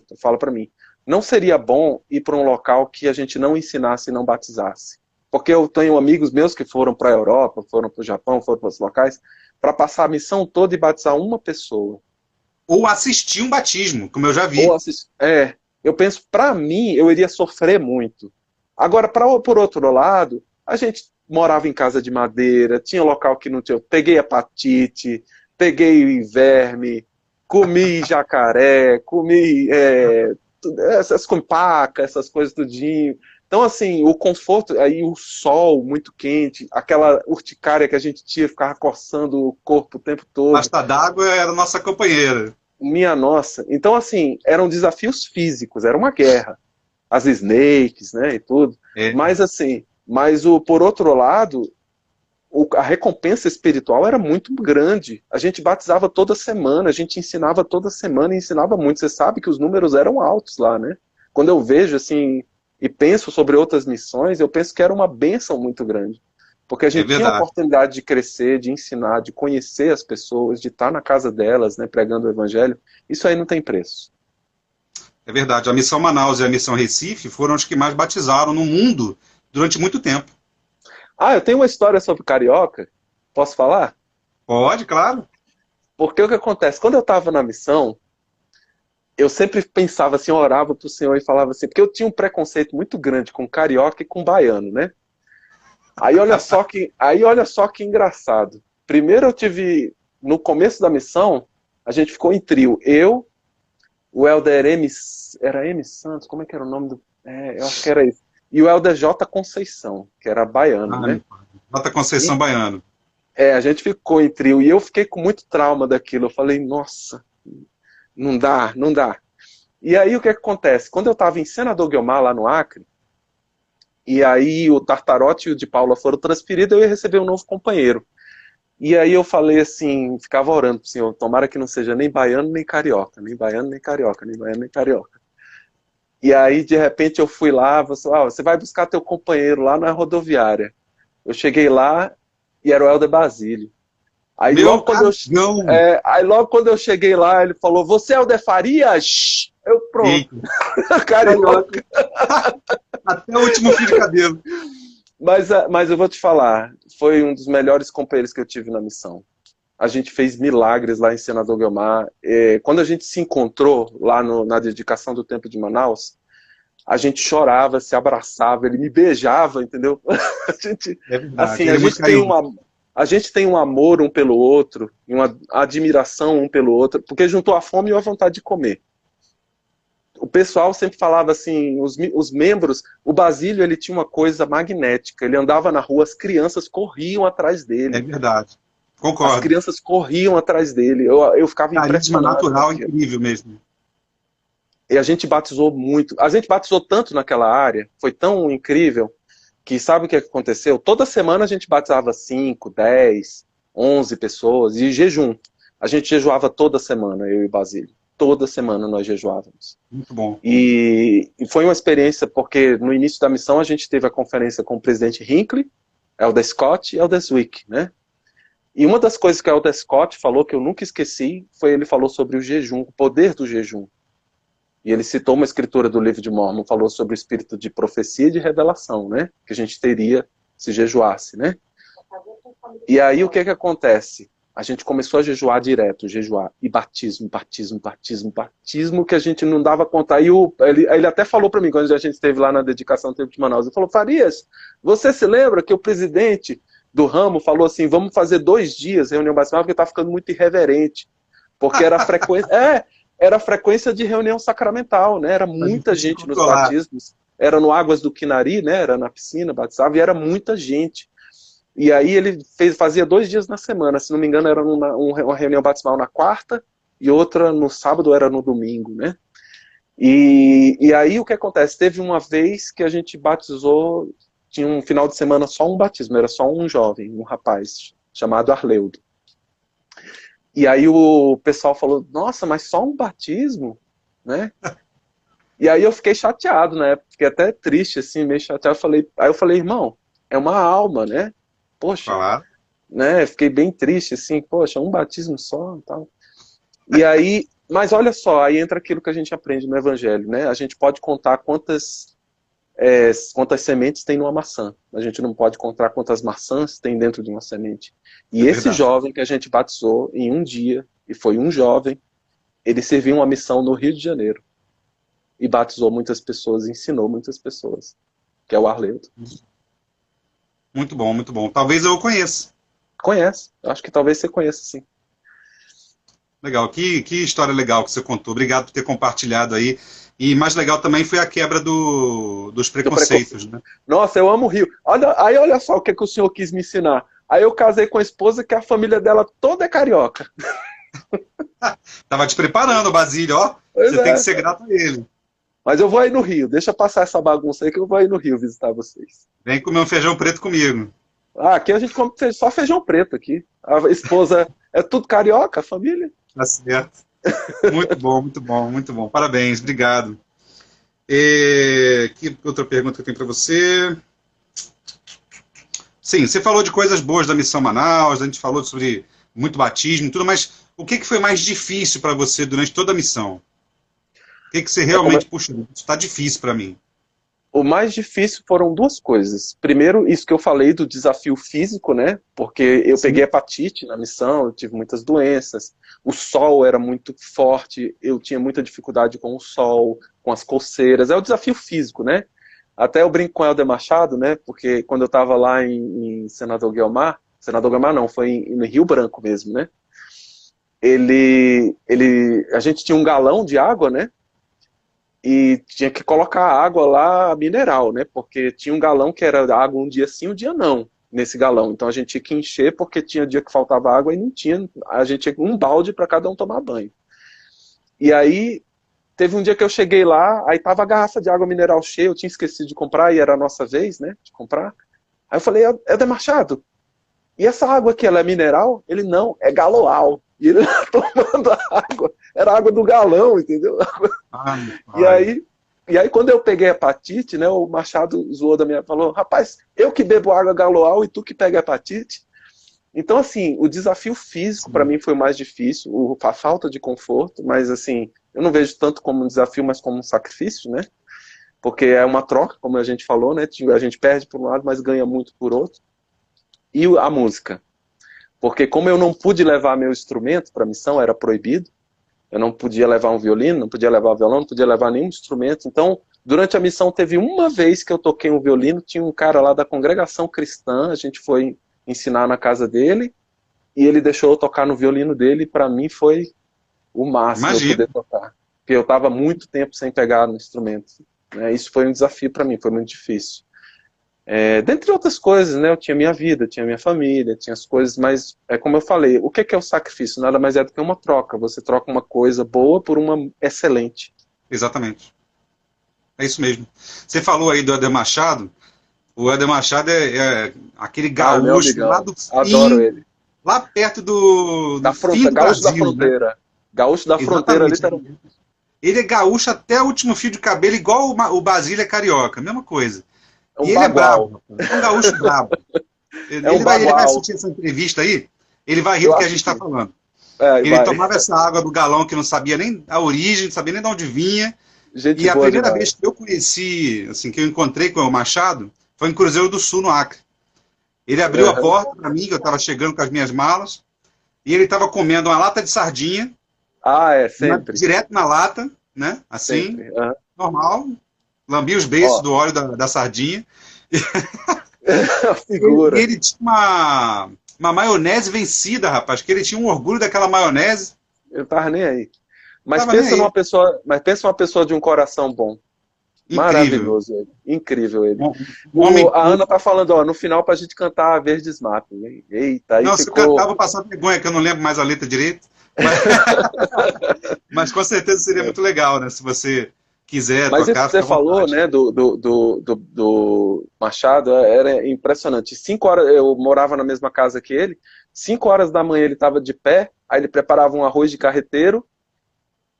eu falo para mim, não seria bom ir para um local que a gente não ensinasse e não batizasse. Porque eu tenho amigos meus que foram para a Europa, foram para o Japão, foram para outros locais, para passar a missão toda e batizar uma pessoa. Ou assistir um batismo, como eu já vi. Eu penso, para mim, eu iria sofrer muito. Agora, por outro lado, a gente morava em casa de madeira, tinha local que não tinha. Eu peguei hepatite, peguei verme, comi jacaré, comi essas paca, essas coisas tudinho. Então, assim, o conforto, aí o sol muito quente, aquela urticária que a gente tinha, ficava coçando o corpo o tempo todo. Pasta d'água era nossa companheira. Minha nossa. Então, assim, eram desafios físicos, era uma guerra. As snakes, né, e tudo. Mas, assim, por outro lado, a recompensa espiritual era muito grande. A gente batizava toda semana, a gente ensinava toda semana e ensinava muito. Você sabe que os números eram altos lá, né? Quando eu vejo, assim, e penso sobre outras missões, eu penso que era uma bênção muito grande. Porque a É gente tinha a verdade. oportunidade de crescer, de ensinar, de conhecer as pessoas, de estar na casa delas, né, pregando o evangelho. Isso aí não tem preço. É verdade. A missão Manaus e a missão Recife foram os que mais batizaram no mundo durante muito tempo. Ah, eu tenho uma história sobre carioca. Posso falar? Pode, claro. Porque o que acontece? Quando eu estava na missão, eu sempre pensava assim, eu orava para o Senhor e falava assim, porque eu tinha um preconceito muito grande com carioca e com baiano, né? Aí olha só que engraçado. Primeiro eu tive, no começo da missão, a gente ficou em trio. Eu, o Helder M. Era M. Santos? Como é que era o nome do. Eu acho que era isso. E o Helder J. Conceição, que era baiano, Ah, né? meu pai. Nota Conceição E Baiano. a gente ficou em trio. E eu fiquei com muito trauma daquilo. Eu falei, nossa, não dá, não dá. E aí o que acontece? Quando eu estava em Senador Guiomar, lá no Acre, e aí o Tartarote e o de Paula foram transferidos, eu ia receber um novo companheiro. E aí eu falei assim, ficava orando pro Senhor, tomara que não seja nem baiano nem carioca, nem baiano nem carioca, nem baiano nem carioca. E aí de repente eu fui lá, você vai buscar teu companheiro lá na rodoviária. Eu cheguei lá e era o Helder Basílio. Aí Meu logo quando eu, cargão! aí logo quando eu cheguei lá, ele falou, você é o de Farias? Eu, pronto, Eita, carioca. carioca. Até o último fio de cabelo. Mas eu vou te falar, foi um dos melhores companheiros que eu tive na missão. A gente fez milagres lá em Senador Guiomar. Quando a gente se encontrou lá na dedicação do Templo de Manaus, a gente chorava, se abraçava, ele me beijava, entendeu? A gente, É verdade. assim, Ele é muito carinhoso. a gente tem um amor um pelo outro, e uma admiração um pelo outro, porque juntou a fome e a vontade de comer. O pessoal sempre falava assim, os membros, o Basílio ele tinha uma coisa magnética, ele andava na rua, as crianças corriam atrás É dele. verdade. As Concordo. crianças corriam atrás dele. Eu ficava Carisma impressionado com natural aquilo. incrível mesmo. E a gente batizou muito. A gente batizou tanto naquela área, foi tão incrível, que sabe o que aconteceu? Toda semana a gente batizava 5, 10, 11 pessoas, e jejum. A gente jejuava toda semana, eu e o Basílio. Toda semana nós jejuávamos. Muito bom. E foi uma experiência, porque no início da missão a gente teve a conferência com o presidente Hinckley, Elder Scott e Elder Zwick, né? E uma das coisas que o Elder Scott falou, que eu nunca esqueci, foi ele falou sobre o jejum, o poder do jejum. E ele citou uma escritura do livro de Mormon, falou sobre o espírito de profecia e de revelação, né? Que a gente teria se jejuasse, né? E aí o que acontece? A gente começou a jejuar direto, jejuar. E batismo, batismo, batismo, batismo, que a gente não dava conta. Aí ele até falou para mim, quando a gente esteve lá na dedicação do Tempo de Manaus, ele falou, Farias, você se lembra que o presidente do ramo falou assim, vamos fazer 2 dias reunião batismal, porque está ficando muito irreverente. Porque era a frequência... era a frequência de reunião sacramental, né? Era A gente muita precisa gente nos controlar. batismos. Era no Águas do Quinari, né? Era na piscina, batizava, e era muita gente. E aí ele fazia 2 dias na semana, se não me engano, era uma reunião batismal na quarta e outra no sábado, era no domingo, né? E aí o que acontece? Teve uma vez que a gente batizou, tinha um final de semana só um batismo, era só um jovem, um rapaz, chamado Arleudo. E aí o pessoal falou, nossa, mas só um batismo? Né? E aí eu fiquei chateado, né? Fiquei até triste, assim, meio chateado. Aí eu falei, irmão, é uma alma, né? Poxa, Falar. né? Fiquei bem triste, assim, poxa, um batismo só e tal. E aí, mas olha só, aí entra aquilo que a gente aprende no Evangelho, né? A gente pode contar quantas sementes tem numa maçã. A gente não pode contar quantas maçãs tem dentro de uma semente. E É esse verdade. jovem que a gente batizou em um dia, e foi um jovem, ele serviu uma missão no Rio de Janeiro. E batizou muitas pessoas, ensinou muitas pessoas. Que é o Arleudo. Muito bom, muito bom. Talvez eu o conheça. Conhece. Acho que talvez você conheça, sim. Legal. Que história legal que você contou. Obrigado por ter compartilhado aí. E mais legal também foi a quebra dos preconceitos, né? Nossa, eu amo o Rio. Olha só o que o senhor quis me ensinar. Aí eu casei com a esposa que a família dela toda é carioca. Tava te preparando, Basílio, ó. Pois Você tem que é. ser grato a ele. Mas eu vou aí no Rio. Deixa passar essa bagunça aí que eu vou aí no Rio visitar vocês. Vem comer um feijão preto comigo. Aqui a gente come só feijão preto aqui. A esposa é tudo carioca, a família. Tá certo. Muito bom, muito bom, muito bom. Parabéns, obrigado. Que outra pergunta que eu tenho para você? Sim, você falou de coisas boas da Missão Manaus, a gente falou sobre muito batismo e tudo, mas o que foi mais difícil para você durante toda a missão? O que você É como, realmente, puxa, isso está difícil para mim? o mais difícil foram duas coisas. Primeiro, isso que eu falei do desafio físico, né? Porque eu Sim. peguei hepatite na missão, eu tive muitas doenças, o sol era muito forte, eu tinha muita dificuldade com o sol, com as coceiras. É o desafio físico, né? Até eu brinco com o Helder Machado, né? Porque quando eu estava lá em Senador Guiomar não, foi no Rio Branco mesmo, né? A gente tinha um galão de água, né? E tinha que colocar água lá mineral, né? Porque tinha um galão que era água um dia sim, um dia não, nesse galão. Então a gente tinha que encher porque tinha dia que faltava água e não tinha. A gente tinha um balde para cada um tomar banho. E aí teve um dia que eu cheguei lá, aí tava a garrafa de água mineral cheia, eu tinha esquecido de comprar e era a nossa vez, né? De comprar. Aí eu falei, Helder Machado, e essa água aqui, ela é mineral? Ele, não, é galoal. E ele tomando a água, era água do galão, entendeu? Ai, E ai. aí, e aí quando eu peguei hepatite, né, o Machado zoou da minha, falou, rapaz, eu que bebo água galoal e tu que pega hepatite? Então, assim, o desafio físico para Sim. mim foi o mais difícil, a falta de conforto, mas assim, eu não vejo tanto como um desafio, mas como um sacrifício, né? Porque é uma troca, como a gente falou, né? A gente perde por um lado, mas ganha muito por outro. E a música. Porque como eu não pude levar meu instrumento para a missão, era proibido, eu não podia levar um violino, não podia levar violão, não podia levar nenhum instrumento. Então, durante a missão, teve uma vez que eu toquei um violino, tinha um cara lá da congregação cristã, a gente foi ensinar na casa dele, e ele deixou eu tocar no violino dele, e para mim foi o máximo eu Imagina. poder tocar. Porque eu estava muito tempo sem pegar no instrumento. Né? Isso foi um desafio para mim, foi muito difícil. Dentre outras coisas, né? Eu tinha minha vida, tinha minha família, tinha as coisas, mas é como eu falei, o que é o sacrifício? Nada mais é do que uma troca. Você troca uma coisa boa por uma excelente. Exatamente. É isso mesmo. Você falou aí do Eder Machado. O Eder Machado é aquele Ah, meu gaúcho lá amigão, do adoro fim, ele. lá perto do Da fim fronteira, do gaúcho da Brasil, né? fronteira. Gaúcho da fronteira, Exatamente. literalmente. Ele é gaúcho até o último fio de cabelo, igual o Basílio é carioca, mesma coisa. É E um ele é bagual. brabo, é um gaúcho brabo. É um Ele vai bagual. assistir essa entrevista aí, ele vai rir Eu do que a gente está assisti. falando. Ele Vai. tomava essa água do galão que não sabia nem a origem, não sabia nem de onde vinha. Gente E a boa primeira demais. vez que eu conheci, assim, que eu encontrei com o Machado, foi em Cruzeiro do Sul, no Acre. Ele abriu a Uhum. porta para mim, que eu estava chegando com as minhas malas, e ele estava comendo uma lata de sardinha, Ah, sempre. direto na lata, né? Assim, Sempre. Uhum. normal. Lambia os beiços Ó, do óleo da sardinha. a E figura. ele tinha uma maionese vencida, rapaz, que ele tinha um orgulho daquela maionese. Eu tava nem aí. Não tava nem aí. Mas pensa numa pessoa de um coração bom. Incrível. Maravilhoso ele. Incrível ele. Um homem A Ana puro. tá falando, ó, no final pra gente cantar Verdes Mapping. Eita, aí Não, se eu cantar, ficou. vou passar vergonha, que eu não lembro mais a letra direito. Mas, mas com certeza seria muito legal, né? Se você quiser Mas isso tocar, que você fica à falou, vontade. né, do Machado, era impressionante. 5 horas, eu morava na mesma casa que ele, 5 horas da manhã ele estava de pé, aí ele preparava um arroz de carreteiro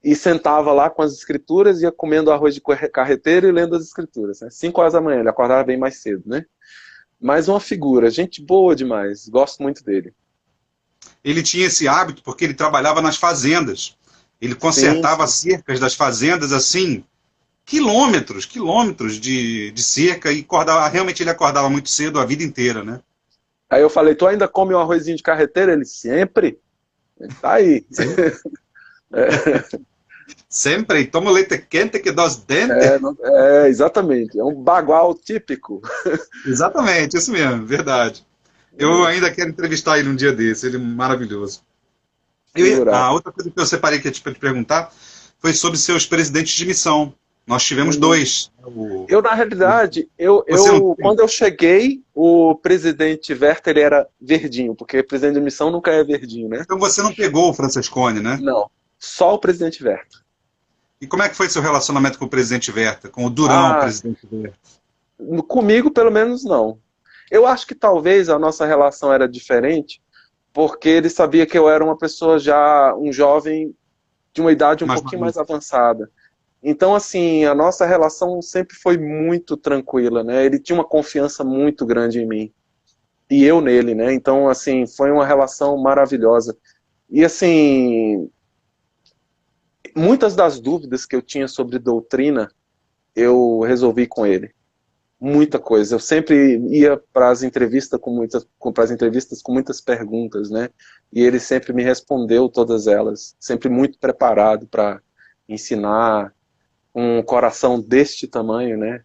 e sentava lá com as escrituras, ia comendo arroz de carreteiro e lendo as escrituras. Né? 5 horas da manhã, ele acordava bem mais cedo, né? Mas uma figura, gente boa demais, gosto muito dele. Ele tinha esse hábito porque ele trabalhava nas fazendas. Ele Sim, consertava sim. cercas das fazendas assim, quilômetros, quilômetros de cerca, e acordava, realmente ele acordava muito cedo a vida inteira, né? Aí eu falei, tu ainda come um arrozinho de carreteiro? Ele, sempre. Ele, tá aí. Sim. Sempre, e toma leite quente que dá os dentes. Exatamente, é um bagual típico. Exatamente, isso mesmo, verdade. Eu ainda quero entrevistar ele um dia desse, ele é maravilhoso. A Figuraça. outra coisa que eu separei que eu te perguntar foi sobre seus presidentes de missão. Nós tivemos Uhum. dois. Eu, na realidade, Você não tem? quando eu cheguei, o presidente Werther era verdinho, porque presidente de missão nunca é verdinho, né? Então você não pegou o Francescone, né? Não, só o presidente Werther. E como é que foi seu relacionamento com o presidente Verta, com o Durão, Ah, presidente Verta? comigo pelo menos não. Eu acho que talvez a nossa relação era diferente, porque ele sabia que eu era uma pessoa já, um jovem de uma idade um Mais pouquinho mais maduro. avançada. Então, assim, a nossa relação sempre foi muito tranquila, né? Ele tinha uma confiança muito grande em mim. e eu nele, né? Então, assim, foi uma relação maravilhosa. E, assim, muitas das dúvidas que eu tinha sobre doutrina, eu resolvi com ele. Muita coisa. Eu sempre ia para as entrevistas com muitas perguntas, né? E ele sempre me respondeu todas elas, sempre muito preparado para ensinar, um coração deste tamanho, né?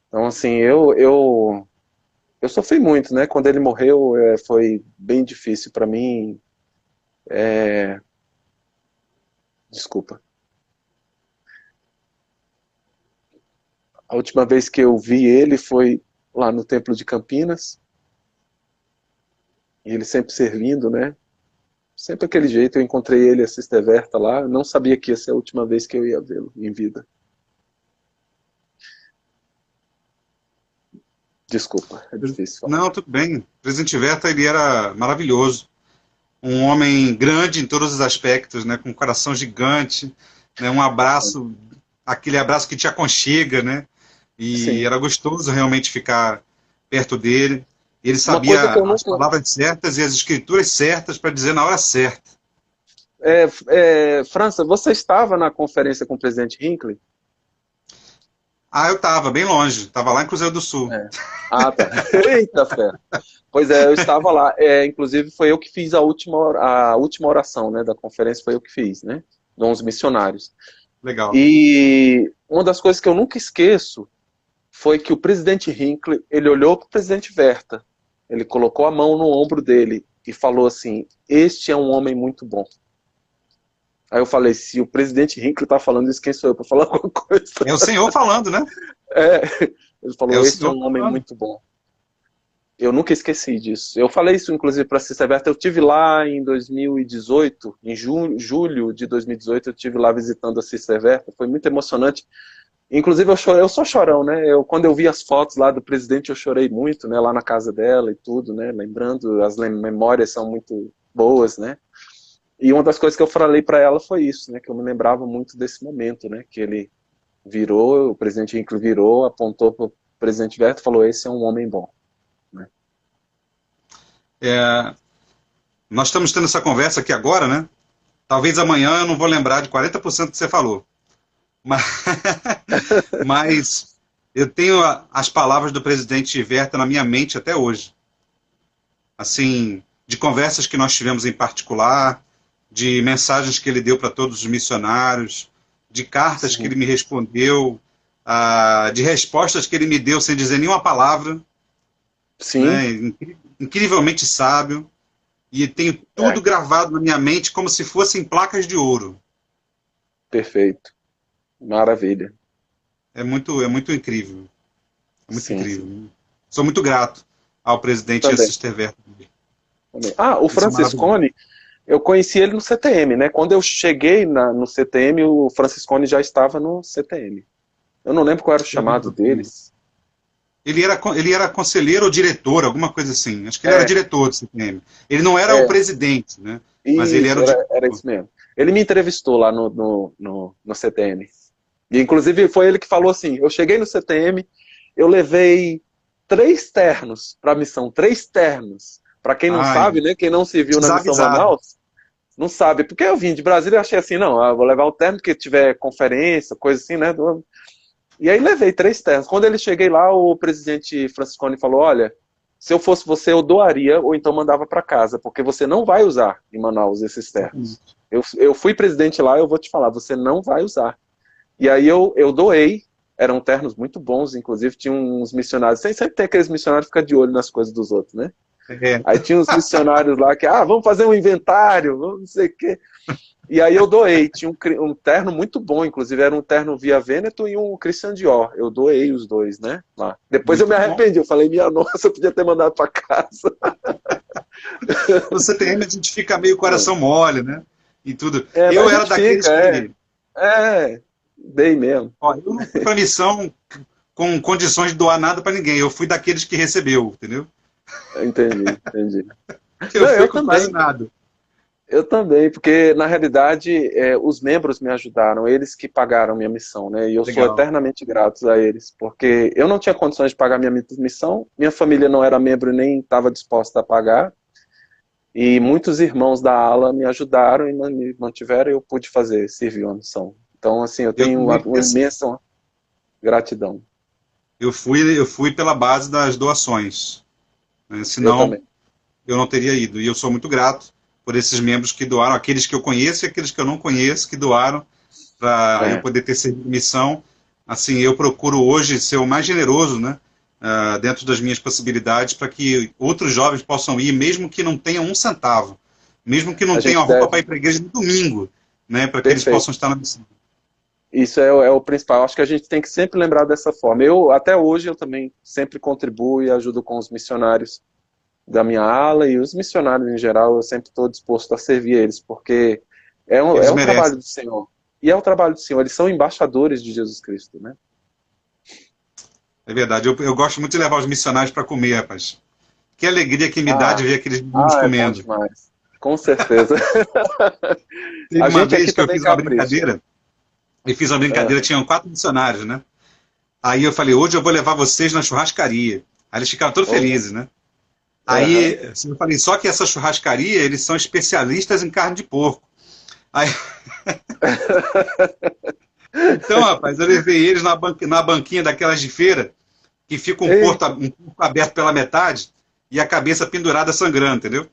Então, assim, eu sofri muito, né? Quando ele morreu, foi bem difícil para mim. Desculpa. A última vez que eu vi ele foi lá no Templo de Campinas. E ele sempre servindo, né? Sempre aquele jeito. Eu encontrei ele e a Sister Berta lá. Eu não sabia que ia ser a última vez que eu ia vê-lo em vida. Desculpa, é difícil falar. Não, tudo bem. O presidente Verta, ele era maravilhoso. Um homem grande em todos os aspectos, né? Com um coração gigante, né? Um abraço, aquele abraço que te aconchega, né? E Sim. era gostoso realmente ficar perto dele. Ele sabia as palavras certas e as escrituras certas para dizer na hora certa. França, você estava na conferência com o presidente Hinckley? Ah, eu estava bem longe. Estava lá em Cruzeiro do Sul. Ah, tá. Eita, fé. Pois é, eu estava lá. Inclusive, foi eu que fiz a última oração, né, da conferência, foi eu que fiz, né? Dons missionários. Legal. E uma das coisas que eu nunca esqueço foi que o presidente Hinckley, ele olhou para o presidente Verta, ele colocou a mão no ombro dele e falou assim: este é um homem muito bom. Aí eu falei: se o presidente Hinckley está falando isso, quem sou eu para falar alguma coisa? É o senhor falando, né? Ele falou: este é um homem muito bom. Eu nunca esqueci disso. Eu falei isso, inclusive, para a Sister Berta. Eu estive lá em 2018, em julho de 2018, eu estive lá visitando a Sister Berta. Foi muito emocionante. Inclusive, eu sou chorão, né? Quando eu vi as fotos lá do presidente, eu chorei muito, né? Lá na casa dela e tudo, né? Lembrando, as memórias são muito boas, né? E uma das coisas que eu falei para ela foi isso, né? Que eu me lembrava muito desse momento, né? Que ele virou, o presidente Hinckley virou, apontou para o presidente Berta e falou: esse é um homem bom. Nós estamos tendo essa conversa aqui agora, né? Talvez amanhã eu não vou lembrar de 40% que você falou. Mas eu tenho as palavras do presidente Verta na minha mente até hoje. Assim, de conversas que nós tivemos em particular, de mensagens que ele deu para todos os missionários, de cartas que ele me respondeu, de respostas que ele me deu sem dizer nenhuma palavra. Sim. Né? Incrivelmente sábio. E tenho tudo gravado na minha mente como se fossem placas de ouro. Perfeito. Maravilha. É muito incrível. É muito incrível. Sim. Sou muito grato ao presidente e à Sister Verta. O Franciscone, eu conheci ele no CTM, né? Quando eu cheguei no CTM, o Franciscone já estava no CTM. Eu não lembro qual era o chamado deles. Ele era conselheiro ou diretor, alguma coisa assim. Acho que ele era diretor do CTM. Ele não era o presidente, né? Mas ele era o diretor. Era isso mesmo. Ele me entrevistou lá no CTM. E, inclusive, foi ele que falou assim: eu cheguei no CTM, eu levei 3 ternos para a missão, 3 ternos. Para quem não sabe, né? Quem não se viu na missão Manaus, não sabe. Porque eu vim de Brasília e achei assim: não, eu vou levar o terno, porque tiver conferência, coisa assim, né? E aí levei 3 ternos. Quando ele cheguei lá, o presidente Franciscone falou: olha, se eu fosse você, eu doaria ou então mandava para casa, porque você não vai usar em Manaus esses ternos. Eu fui presidente lá, eu vou te falar, você não vai usar. E aí eu doei, eram ternos muito bons, inclusive tinha uns missionários, sempre tem aqueles missionários que ficam de olho nas coisas dos outros, né? Aí tinha uns missionários lá que, vamos fazer um inventário, vamos não sei o quê. E aí eu doei, tinha um terno muito bom, inclusive era um terno Via Veneto e um Christian Dior. Eu doei os 2, né? Lá. Depois muito eu me arrependi, eu falei: minha nossa, eu podia ter mandado para casa. No CTM a gente fica meio coração mole, né? E tudo. Eu era daqueles que... dei mesmo. Eu não fui para missão com condições de doar nada para ninguém, eu fui daqueles que recebeu, entendeu? Entendi. Eu fui com quase nada. Eu também, porque na realidade os membros me ajudaram, eles que pagaram minha missão, né? E eu sou Legal. eternamente grato a eles, porque eu não tinha condições de pagar minha missão, minha família não era membro e nem estava disposta a pagar, e muitos irmãos da ala me ajudaram e me mantiveram e eu pude fazer, servir uma missão. Então, assim, eu Eu tenho também fui uma assim. imensa gratidão. Eu fui pela base das doações, né? Eu Senão também. eu não teria ido. E eu sou muito grato por esses membros que doaram, aqueles que eu conheço e aqueles que eu não conheço, que doaram para eu É. poder ter servido missão. Assim, eu procuro hoje ser o mais generoso, né? Dentro das minhas possibilidades, para que outros jovens possam ir, mesmo que não tenham um centavo, mesmo que não A tenham gente a roupa para deve. ir para a igreja no domingo, né? Para que eles Perfeito. possam estar na missão. Isso é o principal. Acho que a gente tem que sempre lembrar dessa forma. Eu, até hoje, eu também sempre contribuo e ajudo com os missionários da minha ala e os missionários em geral, eu sempre estou disposto a servir eles, porque é Eles o trabalho merecem. do Senhor. E é o trabalho do Senhor, eles são embaixadores de Jesus Cristo, né? É verdade. Eu gosto muito de levar os missionários para comer, rapaz. Que alegria que me dá Ah, de ver aqueles meninos é bom comendo. demais. Com certeza. Teve A uma gente aqui vez que eu também fiz uma capricha. brincadeira, e fiz uma brincadeira, Ah, tinham 4 missionários, né? Aí eu falei, hoje eu vou levar vocês na churrascaria. Aí eles ficaram todos oh, felizes, né? aham. Aí eu falei, só que essa churrascaria, eles são especialistas em carne de porco. Aí, então, rapaz, eu levei eles na banquinha daquelas de feira, que fica Eita, um porco aberto pela metade e a cabeça pendurada sangrando, entendeu?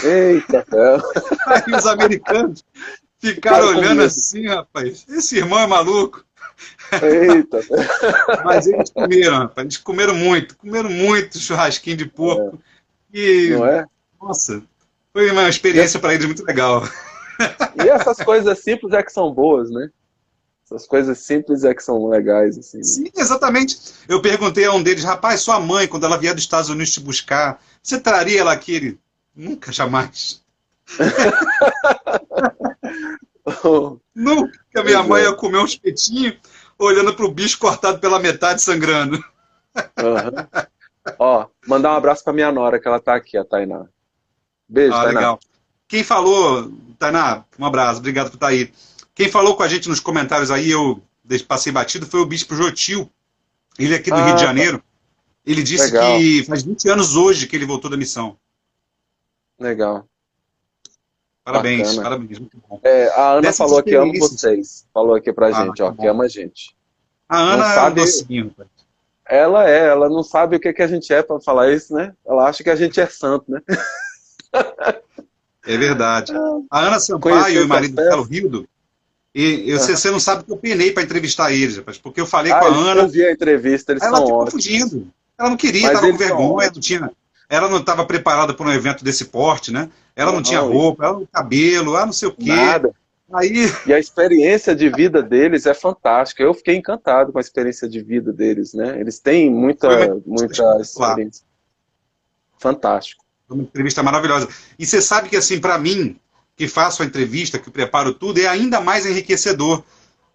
eita, ferro. Aí os americanos ficaram Ficaram com olhando medo. assim, rapaz, esse irmão é maluco. Eita, ferro. Mas eles comeram, rapaz, eles comeram muito churrasquinho de porco. Não E, é? nossa, foi uma E, experiência para eles muito legal. e essas coisas simples é que são boas, né? Essas coisas simples é que são legais, assim, né? Sim, exatamente. Eu perguntei a um deles, rapaz, sua mãe, quando ela vier dos Estados Unidos te buscar, você traria ela aqui? Ele, nunca, jamais. Nunca minha Pois mãe é. ia comer um espetinho olhando para o bicho cortado pela metade sangrando. Aham. Ó, mandar um abraço pra minha nora, que ela tá aqui, a Tainá. Beijo, Ah, Tainá. legal. Quem falou, Tainá, um abraço, obrigado por estar aí. Quem falou com a gente nos comentários aí, eu passei batido, foi o Bispo Jotil. Ele é aqui do Rio de Ah, tá. Janeiro. Ele disse Legal, que faz 20 anos hoje que ele voltou da missão. legal. Parabéns, Bacana. parabéns, muito bom. A Ana Dessas falou que ama experiências. vocês. Falou aqui pra Ah, gente, que ó, que bom. ama a gente. A Não Ana é um sabe, docinho, rapaz. ela não sabe o que que a gente é pra falar isso, né? Ela acha que a gente é santo, né? É verdade. A Ana Sampaio Conhecer e o essas marido dela, o peças. Rildo, e Aham. você não sabe que eu penei para entrevistar eles, rapaz, porque eu falei com Ah, a Ana, eu vi a entrevista, eles aí ela são ficou ótimos. fugindo. Ela não queria, Mas estava com eles são vergonha, não ótimos. tinha, ela não estava preparada para um evento desse porte, né? Ela não tinha Não, e roupa, ela não tinha cabelo, não sei o quê. nada. Aí E a experiência de vida deles é fantástica. Eu fiquei encantado com a experiência de vida deles, né? Eles têm foi uma entrevista muita espetacular. experiência. Fantástico. Foi uma entrevista maravilhosa. E você sabe que, assim, para mim, que faço a entrevista, que preparo tudo, é ainda mais enriquecedor,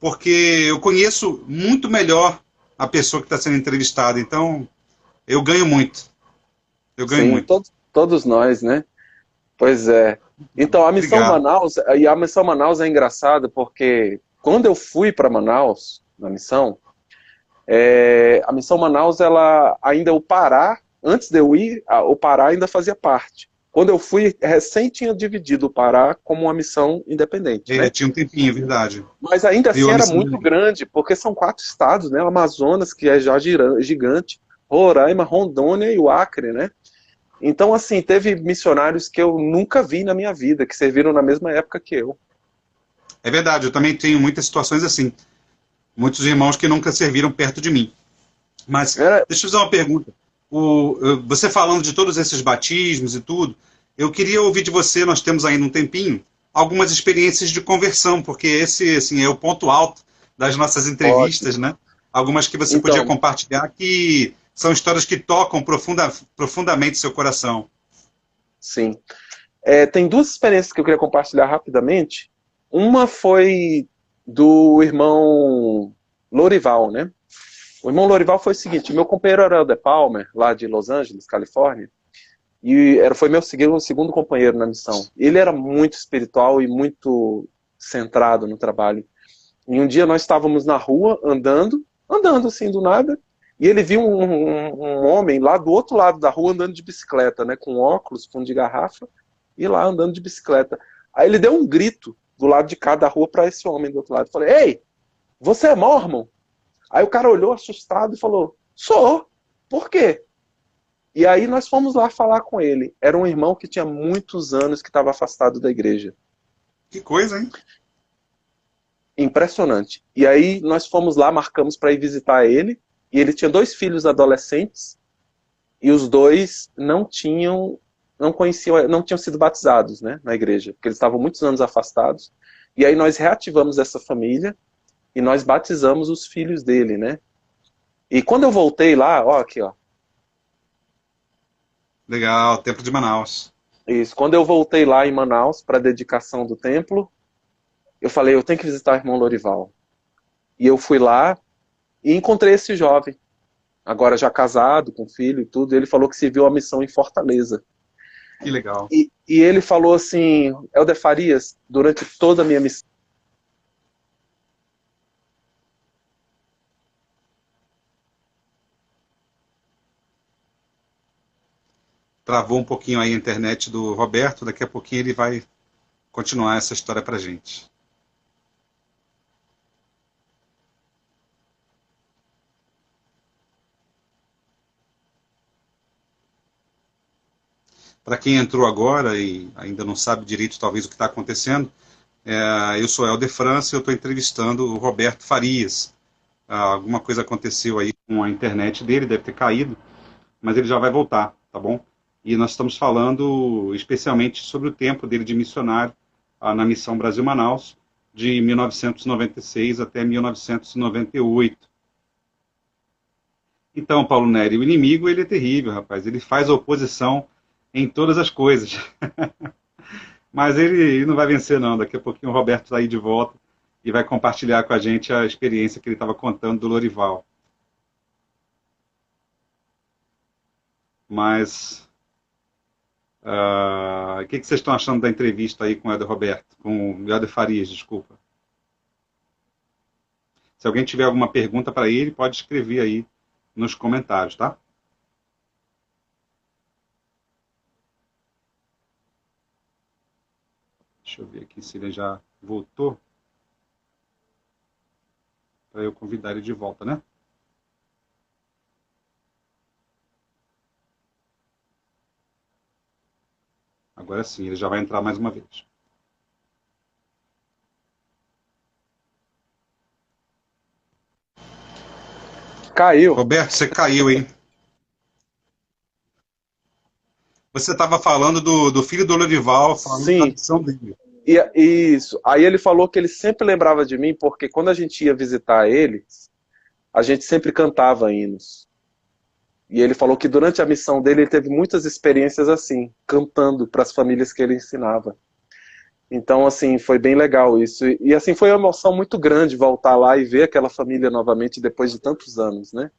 porque eu conheço muito melhor a pessoa que está sendo entrevistada. Então, eu ganho muito. Eu ganho Sim, muito. todos nós, né? Pois é. Então, Obrigado. A missão Manaus é engraçada porque quando eu fui para Manaus, na missão, a missão Manaus, ela ainda o Pará, antes de eu ir, o Pará ainda fazia parte. Quando eu fui, recém tinha dividido o Pará como uma missão independente, É, né? tinha um tempinho, é verdade. Mas ainda assim Viu a era missão muito dele. grande, porque são 4 estados, né? O Amazonas, que é já gigante, Roraima, Rondônia e o Acre, né? Então, assim, teve missionários que eu nunca vi na minha vida, que serviram na mesma época que eu. É verdade, eu também tenho muitas situações assim. Muitos irmãos que nunca serviram perto de mim. Mas, Era, deixa eu fazer uma pergunta. Você falando de todos esses batismos e tudo, eu queria ouvir de você, nós temos ainda um tempinho, algumas experiências de conversão, porque esse, assim, é o ponto alto das nossas ótimo. entrevistas, né? Algumas que você podia Então, compartilhar que são histórias que tocam profundamente seu coração. sim. Tem duas experiências que eu queria compartilhar rapidamente. Uma foi do irmão Lorival, né? O irmão Lorival foi o seguinte: meu companheiro era o De Palmer, lá de Los Angeles, Califórnia, Foi meu segundo companheiro na missão. Ele era muito espiritual e muito centrado no trabalho. E um dia nós estávamos na rua, andando assim do nada, e ele viu um homem lá do outro lado da rua andando de bicicleta, né, com óculos, fundo de garrafa, e lá andando de bicicleta. Aí ele deu um grito do lado de cá da rua para esse homem do outro lado. Falei, ei, você é mórmon? Aí o cara olhou assustado e falou, sou. Por quê? E aí nós fomos lá falar com ele. Era um irmão que tinha muitos anos que estava afastado da igreja. Que coisa, hein? Impressionante. E aí nós fomos lá, marcamos para ir visitar ele. E ele tinha 2 filhos adolescentes. E os 2 não tinham sido batizados, né, na igreja. Porque eles estavam muitos anos afastados. E aí nós reativamos essa família. E nós batizamos os filhos dele, né? E quando eu voltei lá, ó, aqui, ó. Legal, Templo de Manaus. Isso, quando eu voltei lá em Manaus para a dedicação do templo, eu falei, eu tenho que visitar o irmão Lorival. E eu fui lá e encontrei esse jovem, agora já casado, com filho e tudo, e ele falou que serviu a missão em Fortaleza. Que legal. E ele falou assim, Helder Farias, durante toda a minha missão, Travou um pouquinho aí a internet do Roberto, daqui a pouquinho ele vai continuar essa história pra gente. Para quem entrou agora e ainda não sabe direito talvez o que está acontecendo, eu sou Helder França e eu estou entrevistando o Roberto Farias. Alguma coisa aconteceu aí com a internet dele, deve ter caído, mas ele já vai voltar, tá bom? E nós estamos falando especialmente sobre o tempo dele de missionário na Missão Brasil-Manaus, de 1996 até 1998. Então, Paulo Nery, o inimigo ele é terrível, rapaz. Ele faz oposição em todas as coisas. Mas ele não vai vencer, não. Daqui a pouquinho o Roberto está aí de volta e vai compartilhar com a gente a experiência que ele estava contando do Lorival. Mas o que vocês estão achando da entrevista aí com o Helder Roberto? Com o Helder Farias, desculpa. Se alguém tiver alguma pergunta para ele, pode escrever aí nos comentários, tá? Deixa eu ver aqui se ele já voltou. Para eu convidar ele de volta, né? Agora sim, ele já vai entrar mais uma vez. Caiu. Roberto, você caiu, hein? Você estava falando do filho do Lorival, falando da missão dele. Isso. Aí ele falou que ele sempre lembrava de mim, porque quando a gente ia visitar ele, a gente sempre cantava hinos. E ele falou que durante a missão dele, ele teve muitas experiências assim, cantando para as famílias que ele ensinava. Então, assim, foi bem legal isso. E assim, foi uma emoção muito grande voltar lá e ver aquela família novamente depois de tantos anos, né?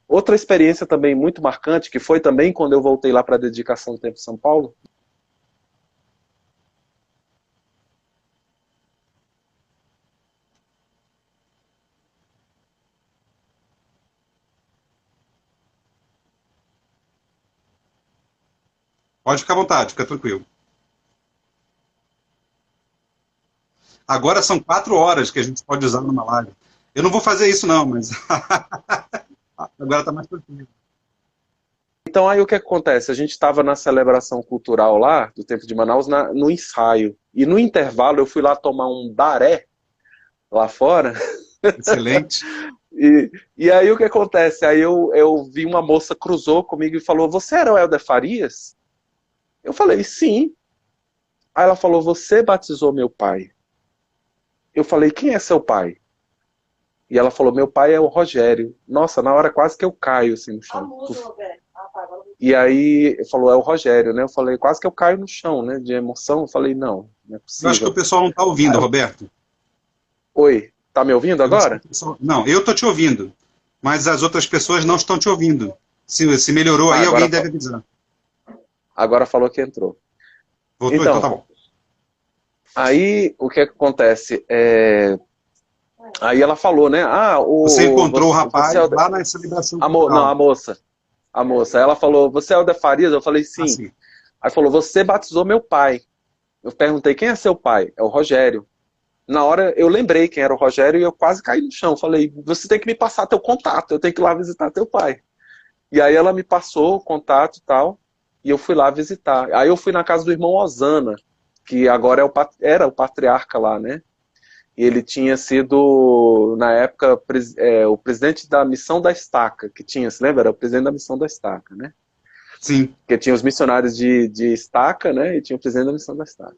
Outra experiência também muito marcante, que foi também quando eu voltei lá para a dedicação do Templo de São Paulo. Pode ficar à vontade, fica tranquilo. Agora são 4 horas que a gente pode usar numa live. Eu não vou fazer isso não, mas agora está mais tranquilo. Então aí o que acontece? A gente estava na celebração cultural lá, do Templo de Manaus, no ensaio. E no intervalo eu fui lá tomar um baré, lá fora. Excelente. E aí o que acontece? Aí eu vi uma moça cruzou comigo e falou, você era o Helder Farias? Eu falei, sim. Aí ela falou, você batizou meu pai. Eu falei, quem é seu pai? E ela falou, meu pai é o Rogério. Nossa, na hora quase que eu caio assim no chão. E aí falou, é o Rogério, né? Eu falei, quase que eu caio no chão, né? De emoção. Eu falei, não é possível. Eu acho que o pessoal não está ouvindo, Roberto. Oi, tá me ouvindo agora? Não, eu tô te ouvindo. Mas as outras pessoas não estão te ouvindo. Se melhorou aí, alguém deve avisar. Agora falou que entrou. Voltou, então tá bom. Aí, o que acontece? Aí ela falou, né? Você encontrou o rapaz você é lá na celebração Não, cultural. a moça. A moça. Ela falou, você é o de Farias? Eu falei, sim. Assim. Aí falou, você batizou meu pai. Eu perguntei, quem é seu pai? É o Rogério. Na hora, eu lembrei quem era o Rogério e eu quase caí no chão. Falei, você tem que me passar teu contato, eu tenho que ir lá visitar teu pai. E aí ela me passou o contato e tal, e eu fui lá visitar. Aí eu fui na casa do irmão Osana, que agora era o patriarca lá, né? E ele tinha sido, na época, o presidente da Missão da Estaca, que tinha, se lembra? Era o presidente da Missão da Estaca, né? Sim. Porque tinha os missionários de Estaca, né? E tinha o presidente da Missão da Estaca.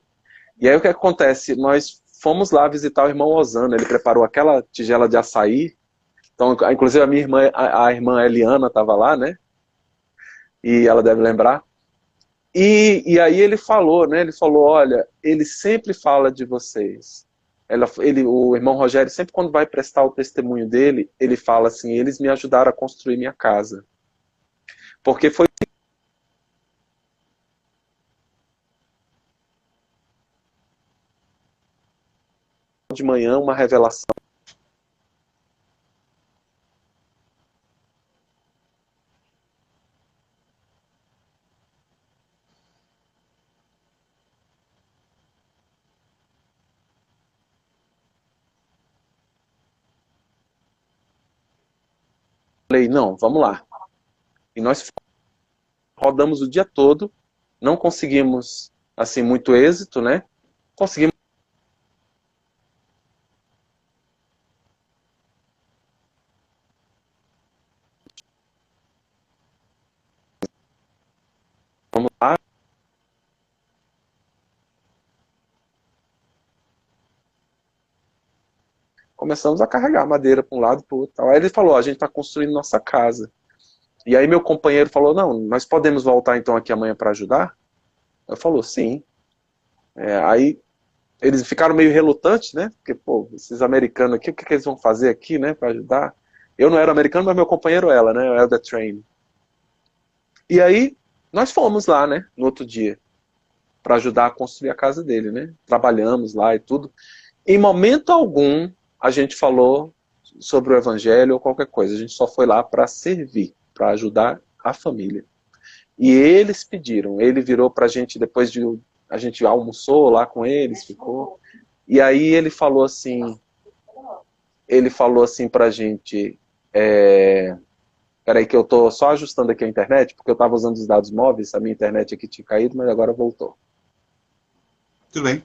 E aí o que acontece? Nós fomos lá visitar o irmão Osana, ele preparou aquela tigela de açaí. Então, inclusive a minha irmã, a irmã Eliana estava lá, né? E ela deve lembrar. E aí ele falou, né? Ele falou, olha, ele sempre fala de vocês. O irmão Rogério, sempre quando vai prestar o testemunho dele, ele fala assim, eles me ajudaram a construir minha casa. Porque foi de manhã uma revelação. Falei, não, vamos lá. E nós rodamos o dia todo, não conseguimos, assim, muito êxito, né? Conseguimos. Vamos lá. Começamos a carregar madeira para um lado e para o outro. Aí ele falou, a gente está construindo nossa casa. E aí meu companheiro falou, não, nós podemos voltar então aqui amanhã para ajudar? Eu falou, sim. Aí eles ficaram meio relutantes, né? Porque, pô, esses americanos aqui, o que eles vão fazer aqui, né, para ajudar? Eu não era americano, mas meu companheiro era, né? Eu era da Train. E aí nós fomos lá, né, no outro dia, para ajudar a construir a casa dele, né? Trabalhamos lá e tudo. Em momento algum a gente falou sobre o evangelho ou qualquer coisa. A gente só foi lá para servir, para ajudar a família. E eles pediram. Ele virou para a gente depois de a gente almoçou lá com eles, ficou. E aí ele falou assim para a gente, peraí que eu tô só ajustando aqui a internet, porque eu estava usando os dados móveis, a minha internet aqui tinha caído, mas agora voltou. Tudo bem.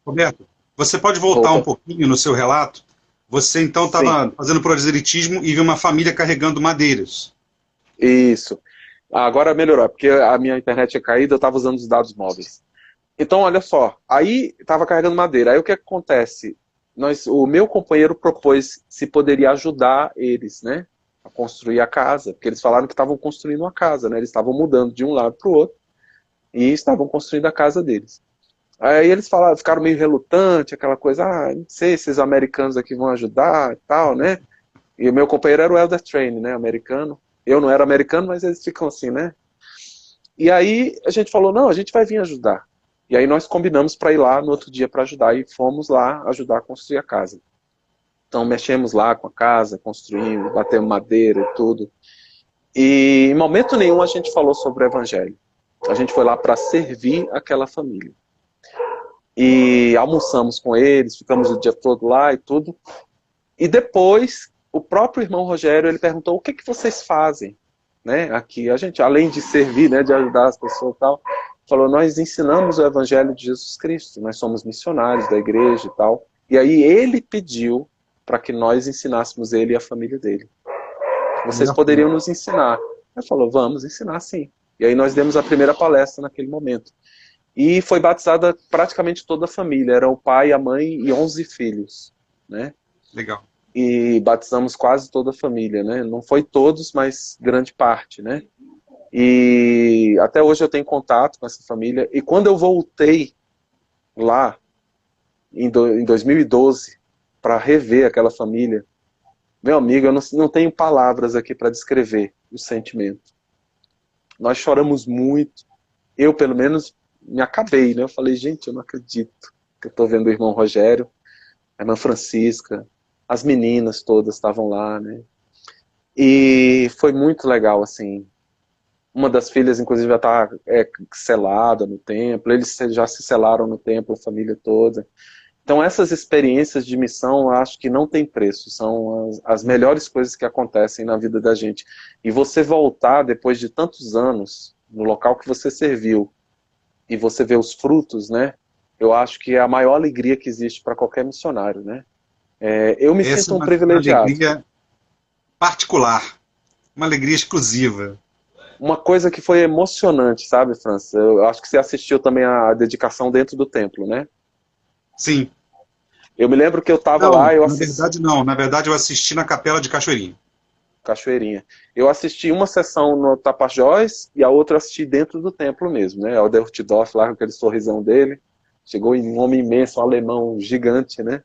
Roberto, você pode voltar um Voltou. pouquinho no seu relato? Você então estava fazendo proselitismo e viu uma família carregando madeiras. Isso. Agora melhorou, porque a minha internet tinha caído, eu estava usando os dados móveis. Então, olha só, aí estava carregando madeira. Aí o que acontece? O meu companheiro propôs se poderia ajudar eles, né, a construir a casa, porque eles falaram que estavam construindo uma casa, né, eles estavam mudando de um lado para o outro e estavam construindo a casa deles. Aí eles falaram, ficaram meio relutantes, aquela coisa, não sei, esses americanos aqui vão ajudar e tal, né? E o meu companheiro era o Elder Train, né, americano. Eu não era americano, mas eles ficam assim, né? E aí a gente falou, não, a gente vai vir ajudar. E aí nós combinamos para ir lá no outro dia para ajudar e fomos lá ajudar a construir a casa. Então mexemos lá com a casa, construímos, batemos madeira e tudo. E em momento nenhum a gente falou sobre o evangelho. A gente foi lá para servir aquela família. E almoçamos com eles, ficamos o dia todo lá e tudo. E depois, o próprio irmão Rogério, ele perguntou, o que vocês fazem? Né, aqui, a gente, além de servir, né, de ajudar as pessoas e tal, falou, nós ensinamos o evangelho de Jesus Cristo, nós somos missionários da igreja e tal. E aí ele pediu para que nós ensinássemos ele e a família dele. Vocês poderiam nos ensinar. Ele falou, vamos ensinar sim. E aí nós demos a primeira palestra naquele momento. E foi batizada praticamente toda a família, era o pai, a mãe e 11 filhos, né? Legal. e batizamos quase toda a família, né? Não foi todos, mas grande parte, né? E até hoje eu tenho contato com essa família. E quando eu voltei lá, em 2012, para rever aquela família, meu amigo, eu não tenho palavras aqui para descrever o sentimento. Nós choramos muito. Eu, pelo menos, me acabei, né? Eu falei, gente, eu não acredito que eu estou vendo o irmão Rogério, a irmã Francisca, as meninas todas estavam lá, né? E foi muito legal, assim. Uma das filhas, inclusive, já está selada no templo. Eles já se selaram no templo, a família toda. Então, essas experiências de missão, eu acho que não tem preço. São as melhores coisas que acontecem na vida da gente. E você voltar, depois de tantos anos, no local que você serviu, e você ver os frutos, né? Eu acho que é a maior alegria que existe para qualquer missionário, né? Eu me Essa sinto é um uma privilegiado. alegria particular, uma alegria exclusiva. Uma coisa que foi emocionante, sabe, França? Eu acho que você assistiu também a dedicação dentro do templo, né? Sim. Eu me lembro que eu estava lá, Não, eu na assisti verdade não. Na verdade eu assisti na Capela de Cachoeirinha. Cachoeirinha. Eu assisti uma sessão no Tapajós e a outra assisti dentro do templo mesmo, né? O Ortdorf lá com aquele sorrisão dele. Chegou um homem imenso, um alemão gigante, né?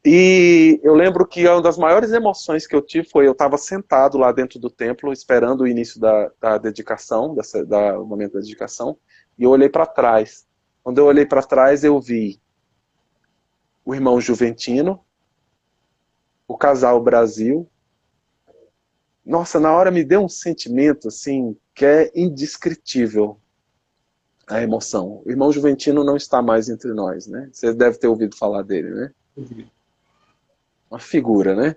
E eu lembro que uma das maiores emoções que eu tive foi eu estava sentado lá dentro do templo, esperando o início da dedicação, do momento da dedicação, e eu olhei para trás. Quando eu olhei para trás, eu vi o irmão Juventino, o casal Brasil. Nossa, na hora me deu um sentimento assim que é indescritível a emoção. O irmão Juventino não está mais entre nós, né? Você deve ter ouvido falar dele, né? Uma figura, né?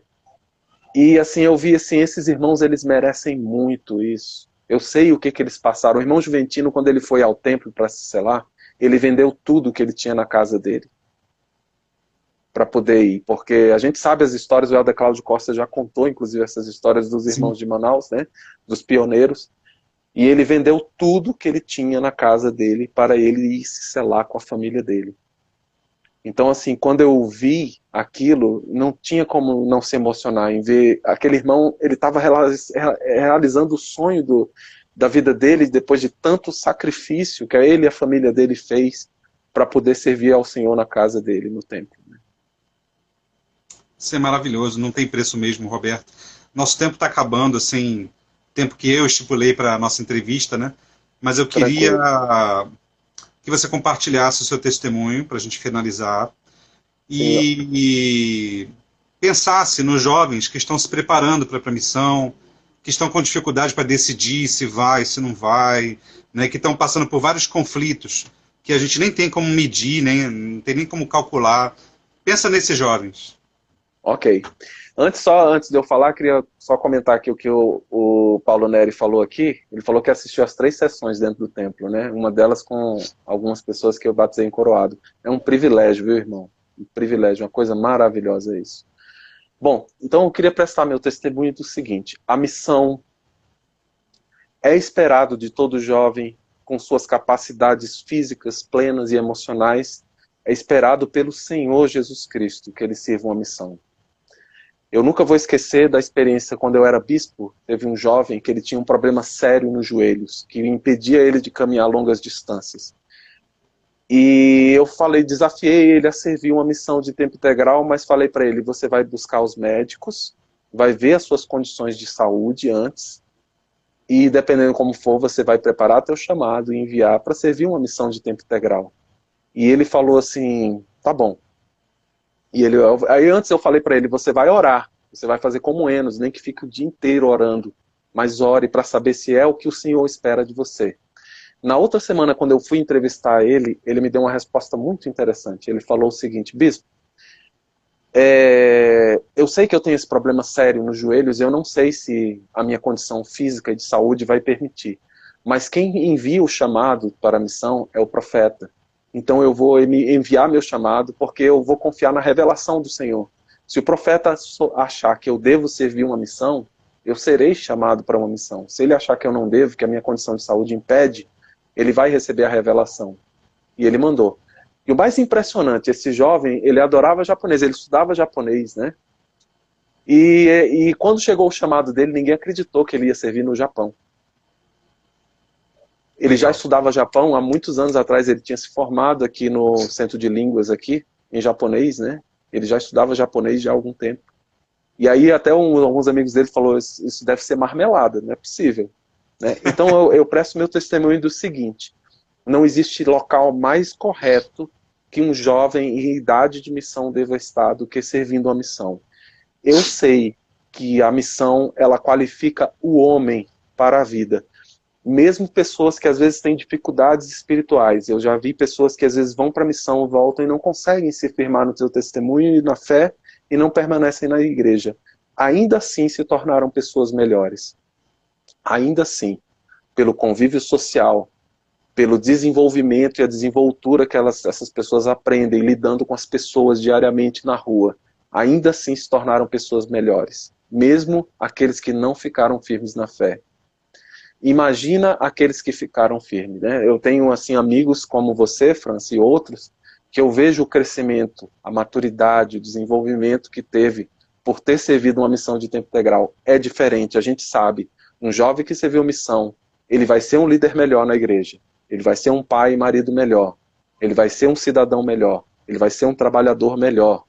E assim, eu vi assim, esses irmãos, eles merecem muito isso. Eu sei o que que eles passaram. O irmão Juventino, quando ele foi ao templo para se selar, ele vendeu tudo que ele tinha na casa dele para poder ir, porque a gente sabe as histórias, o Helder Cláudio Costa já contou, inclusive, essas histórias dos Sim. irmãos de Manaus, né? Dos pioneiros. E ele vendeu tudo que ele tinha na casa dele para ele ir se selar com a família dele. Então, assim, quando eu vi aquilo, não tinha como não se emocionar em ver aquele irmão, ele estava realizando o sonho da vida dele depois de tanto sacrifício que ele e a família dele fez para poder servir ao Senhor na casa dele, no templo. Isso é maravilhoso, não tem preço mesmo, Roberto. Nosso tempo está acabando, assim, tempo que eu estipulei para a nossa entrevista, né? Mas eu queria Tranquilo. que você compartilhasse o seu testemunho para a gente finalizar Sim, e pensasse nos jovens que estão se preparando para a missão, que estão com dificuldade para decidir se vai, se não vai, né? Que estão passando por vários conflitos que a gente nem tem como medir, nem, não tem nem como calcular. Pensa nesses jovens. ok. Antes de eu falar, queria só comentar aqui o que o Paulo Neri falou aqui. Ele falou que assistiu as 3 sessões dentro do templo, né? Uma delas com algumas pessoas que eu batizei em Coroado. É um privilégio, viu, irmão? Um privilégio, uma coisa maravilhosa isso. Bom, então eu queria prestar meu testemunho do seguinte: a missão é esperado de todo jovem com suas capacidades físicas plenas e emocionais, é esperado pelo Senhor Jesus Cristo que ele sirva uma missão. Eu nunca vou esquecer da experiência quando eu era bispo. Teve um jovem que ele tinha um problema sério nos joelhos, que impedia ele de caminhar longas distâncias. E eu desafiei ele a servir uma missão de tempo integral, mas falei para ele: você vai buscar os médicos, vai ver as suas condições de saúde antes, e dependendo como for, você vai preparar teu chamado e enviar para servir uma missão de tempo integral. E ele falou assim: tá bom. Aí antes eu falei para ele: você vai orar, você vai fazer como Enos, nem que fique o dia inteiro orando, mas ore para saber se é o que o Senhor espera de você. Na outra semana, quando eu fui entrevistar ele, ele me deu uma resposta muito interessante. Ele falou o seguinte: bispo, eu sei que eu tenho esse problema sério nos joelhos, eu não sei se a minha condição física e de saúde vai permitir, mas quem envia o chamado para a missão é o profeta. Então eu vou enviar meu chamado, porque eu vou confiar na revelação do Senhor. Se o profeta achar que eu devo servir uma missão, eu serei chamado para uma missão. Se ele achar que eu não devo, que a minha condição de saúde impede, ele vai receber a revelação. E ele mandou. E o mais impressionante, esse jovem, ele adorava japonês, ele estudava japonês, né? E quando chegou o chamado dele, ninguém acreditou que ele ia servir no Japão. Ele já estudava Japão há muitos anos atrás, ele tinha se formado aqui no Centro de Línguas aqui, em japonês, né? Ele já estudava japonês já há algum tempo. E aí até alguns amigos dele falaram, isso deve ser marmelada, não é possível. Né? Então eu presto meu testemunho do seguinte, não existe local mais correto que um jovem em idade de missão deva estar do que servindo a missão. Eu sei que a missão, ela qualifica o homem para a vida. Mesmo pessoas que às vezes têm dificuldades espirituais. Eu já vi pessoas que às vezes vão para a missão, voltam e não conseguem se firmar no seu testemunho e na fé e não permanecem na igreja. Ainda assim se tornaram pessoas melhores. Ainda assim, pelo convívio social, pelo desenvolvimento e a desenvoltura que essas pessoas aprendem lidando com as pessoas diariamente na rua, ainda assim se tornaram pessoas melhores. Mesmo aqueles que não ficaram firmes na fé. Imagina aqueles que ficaram firmes, né? Eu tenho assim amigos como você, França, e outros, que eu vejo o crescimento, a maturidade, o desenvolvimento que teve por ter servido uma missão de tempo integral. É diferente, a gente sabe. Um jovem que serviu missão, ele vai ser um líder melhor na igreja. Ele vai ser um pai e marido melhor. Ele vai ser um cidadão melhor. Ele vai ser um trabalhador melhor.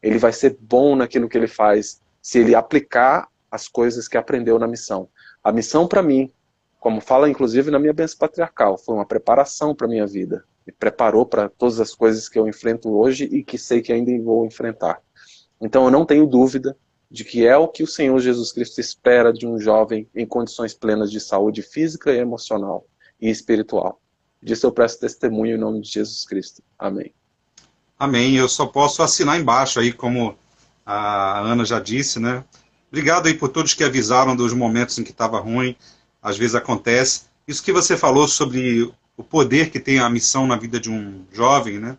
Ele vai ser bom naquilo que ele faz, se ele aplicar as coisas que aprendeu na missão. A missão para mim, como fala inclusive na minha bênção patriarcal, foi uma preparação para a minha vida. Me preparou para todas as coisas que eu enfrento hoje e que sei que ainda vou enfrentar. Então eu não tenho dúvida de que é o que o Senhor Jesus Cristo espera de um jovem em condições plenas de saúde física e emocional e espiritual. Disso eu presto testemunho em nome de Jesus Cristo. Amém. Amém. Eu só posso assinar embaixo aí, como a Ana já disse, né? Obrigado aí por todos que avisaram dos momentos em que estava ruim. Às vezes acontece. Isso que você falou sobre o poder que tem a missão na vida de um jovem, né?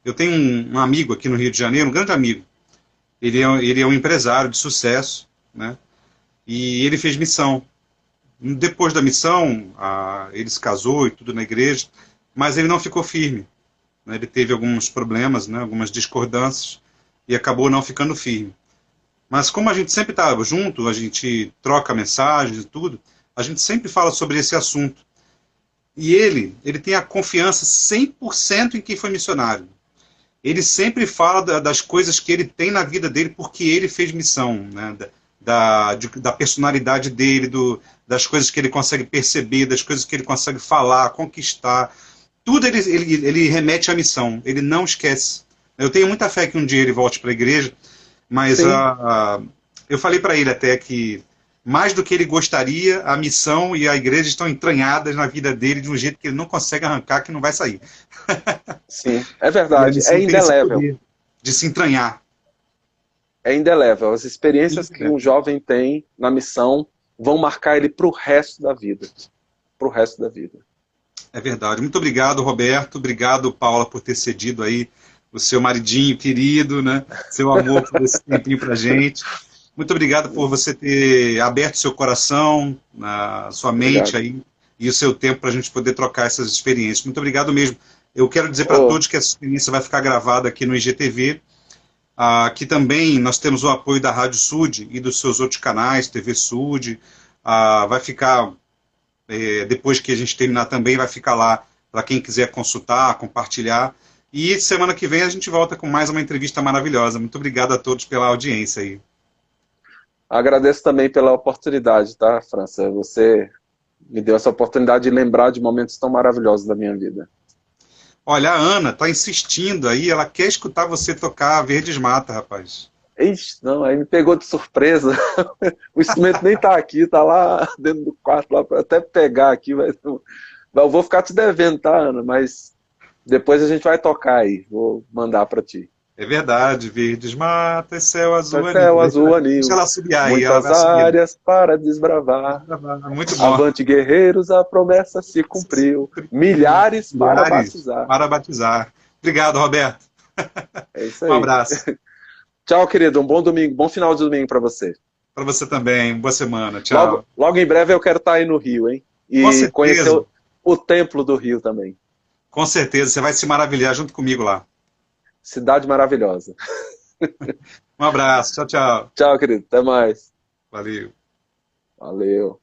Eu tenho um amigo aqui no Rio de Janeiro, um grande amigo. Ele é um empresário de sucesso, né? E ele fez missão. Depois da missão, ele se casou e tudo na igreja, mas ele não ficou firme. Né? Ele teve alguns problemas, né? Algumas discordâncias, e acabou não ficando firme. Mas como a gente sempre está junto, a gente troca mensagens e tudo, a gente sempre fala sobre esse assunto. E ele tem a confiança 100% em quem foi missionário. Ele sempre fala das coisas que ele tem na vida dele porque ele fez missão, né? Da personalidade dele, das coisas que ele consegue perceber, das coisas que ele consegue falar, conquistar. Tudo ele remete à missão, ele não esquece. Eu tenho muita fé que um dia ele volte para a igreja, mas eu falei para ele até que mais do que ele gostaria, a missão e a igreja estão entranhadas na vida dele de um jeito que ele não consegue arrancar, que não vai sair. Sim, é verdade, é indelével. De se entranhar. É indelével. As experiências que um jovem tem na missão vão marcar ele para o resto da vida. Para o resto da vida. É verdade. Muito obrigado, Roberto. Obrigado, Paula, por ter cedido aí o seu maridinho querido, né? Seu amor por esse tempinho pra gente. Muito obrigado por você ter aberto seu coração, a sua mente aí, e o seu tempo para a gente poder trocar essas experiências. Muito obrigado mesmo. Eu quero dizer para todos que essa experiência vai ficar gravada aqui no IGTV. Aqui também nós temos o apoio da Rádio Sud e dos seus outros canais, TV Sud. Vai ficar, depois que a gente terminar também, vai ficar lá para quem quiser consultar, compartilhar. E semana que vem a gente volta com mais uma entrevista maravilhosa. Muito obrigado a todos pela audiência aí. Agradeço também pela oportunidade, tá, França? Você me deu essa oportunidade de lembrar de momentos tão maravilhosos da minha vida. Olha, a Ana tá insistindo aí, ela quer escutar você tocar Verdes Mata, rapaz. Ixi, não, aí me pegou de surpresa. O instrumento nem tá aqui, tá lá dentro do quarto, lá para até pegar aqui. Mas eu vou ficar te devendo, tá, Ana? Mas depois a gente vai tocar aí, vou mandar para ti. É verdade, verdes matas, céu azul anil. Céu azul anil. Deixa ela subir aí. Muitas áreas para desbravar. Muito bom. Avante, guerreiros, a promessa se cumpriu. Milhares para batizar. Para batizar. Obrigado, Roberto. É isso aí. Um abraço. Tchau, querido. Um bom domingo, bom final de domingo para você. Para você também. Boa semana. Tchau. Logo em breve eu quero estar aí no Rio, hein? E conhecer o templo do Rio também. Com certeza. Você vai se maravilhar junto comigo lá. Cidade maravilhosa. Um abraço, tchau, tchau. Tchau, querido. Até mais. Valeu. Valeu.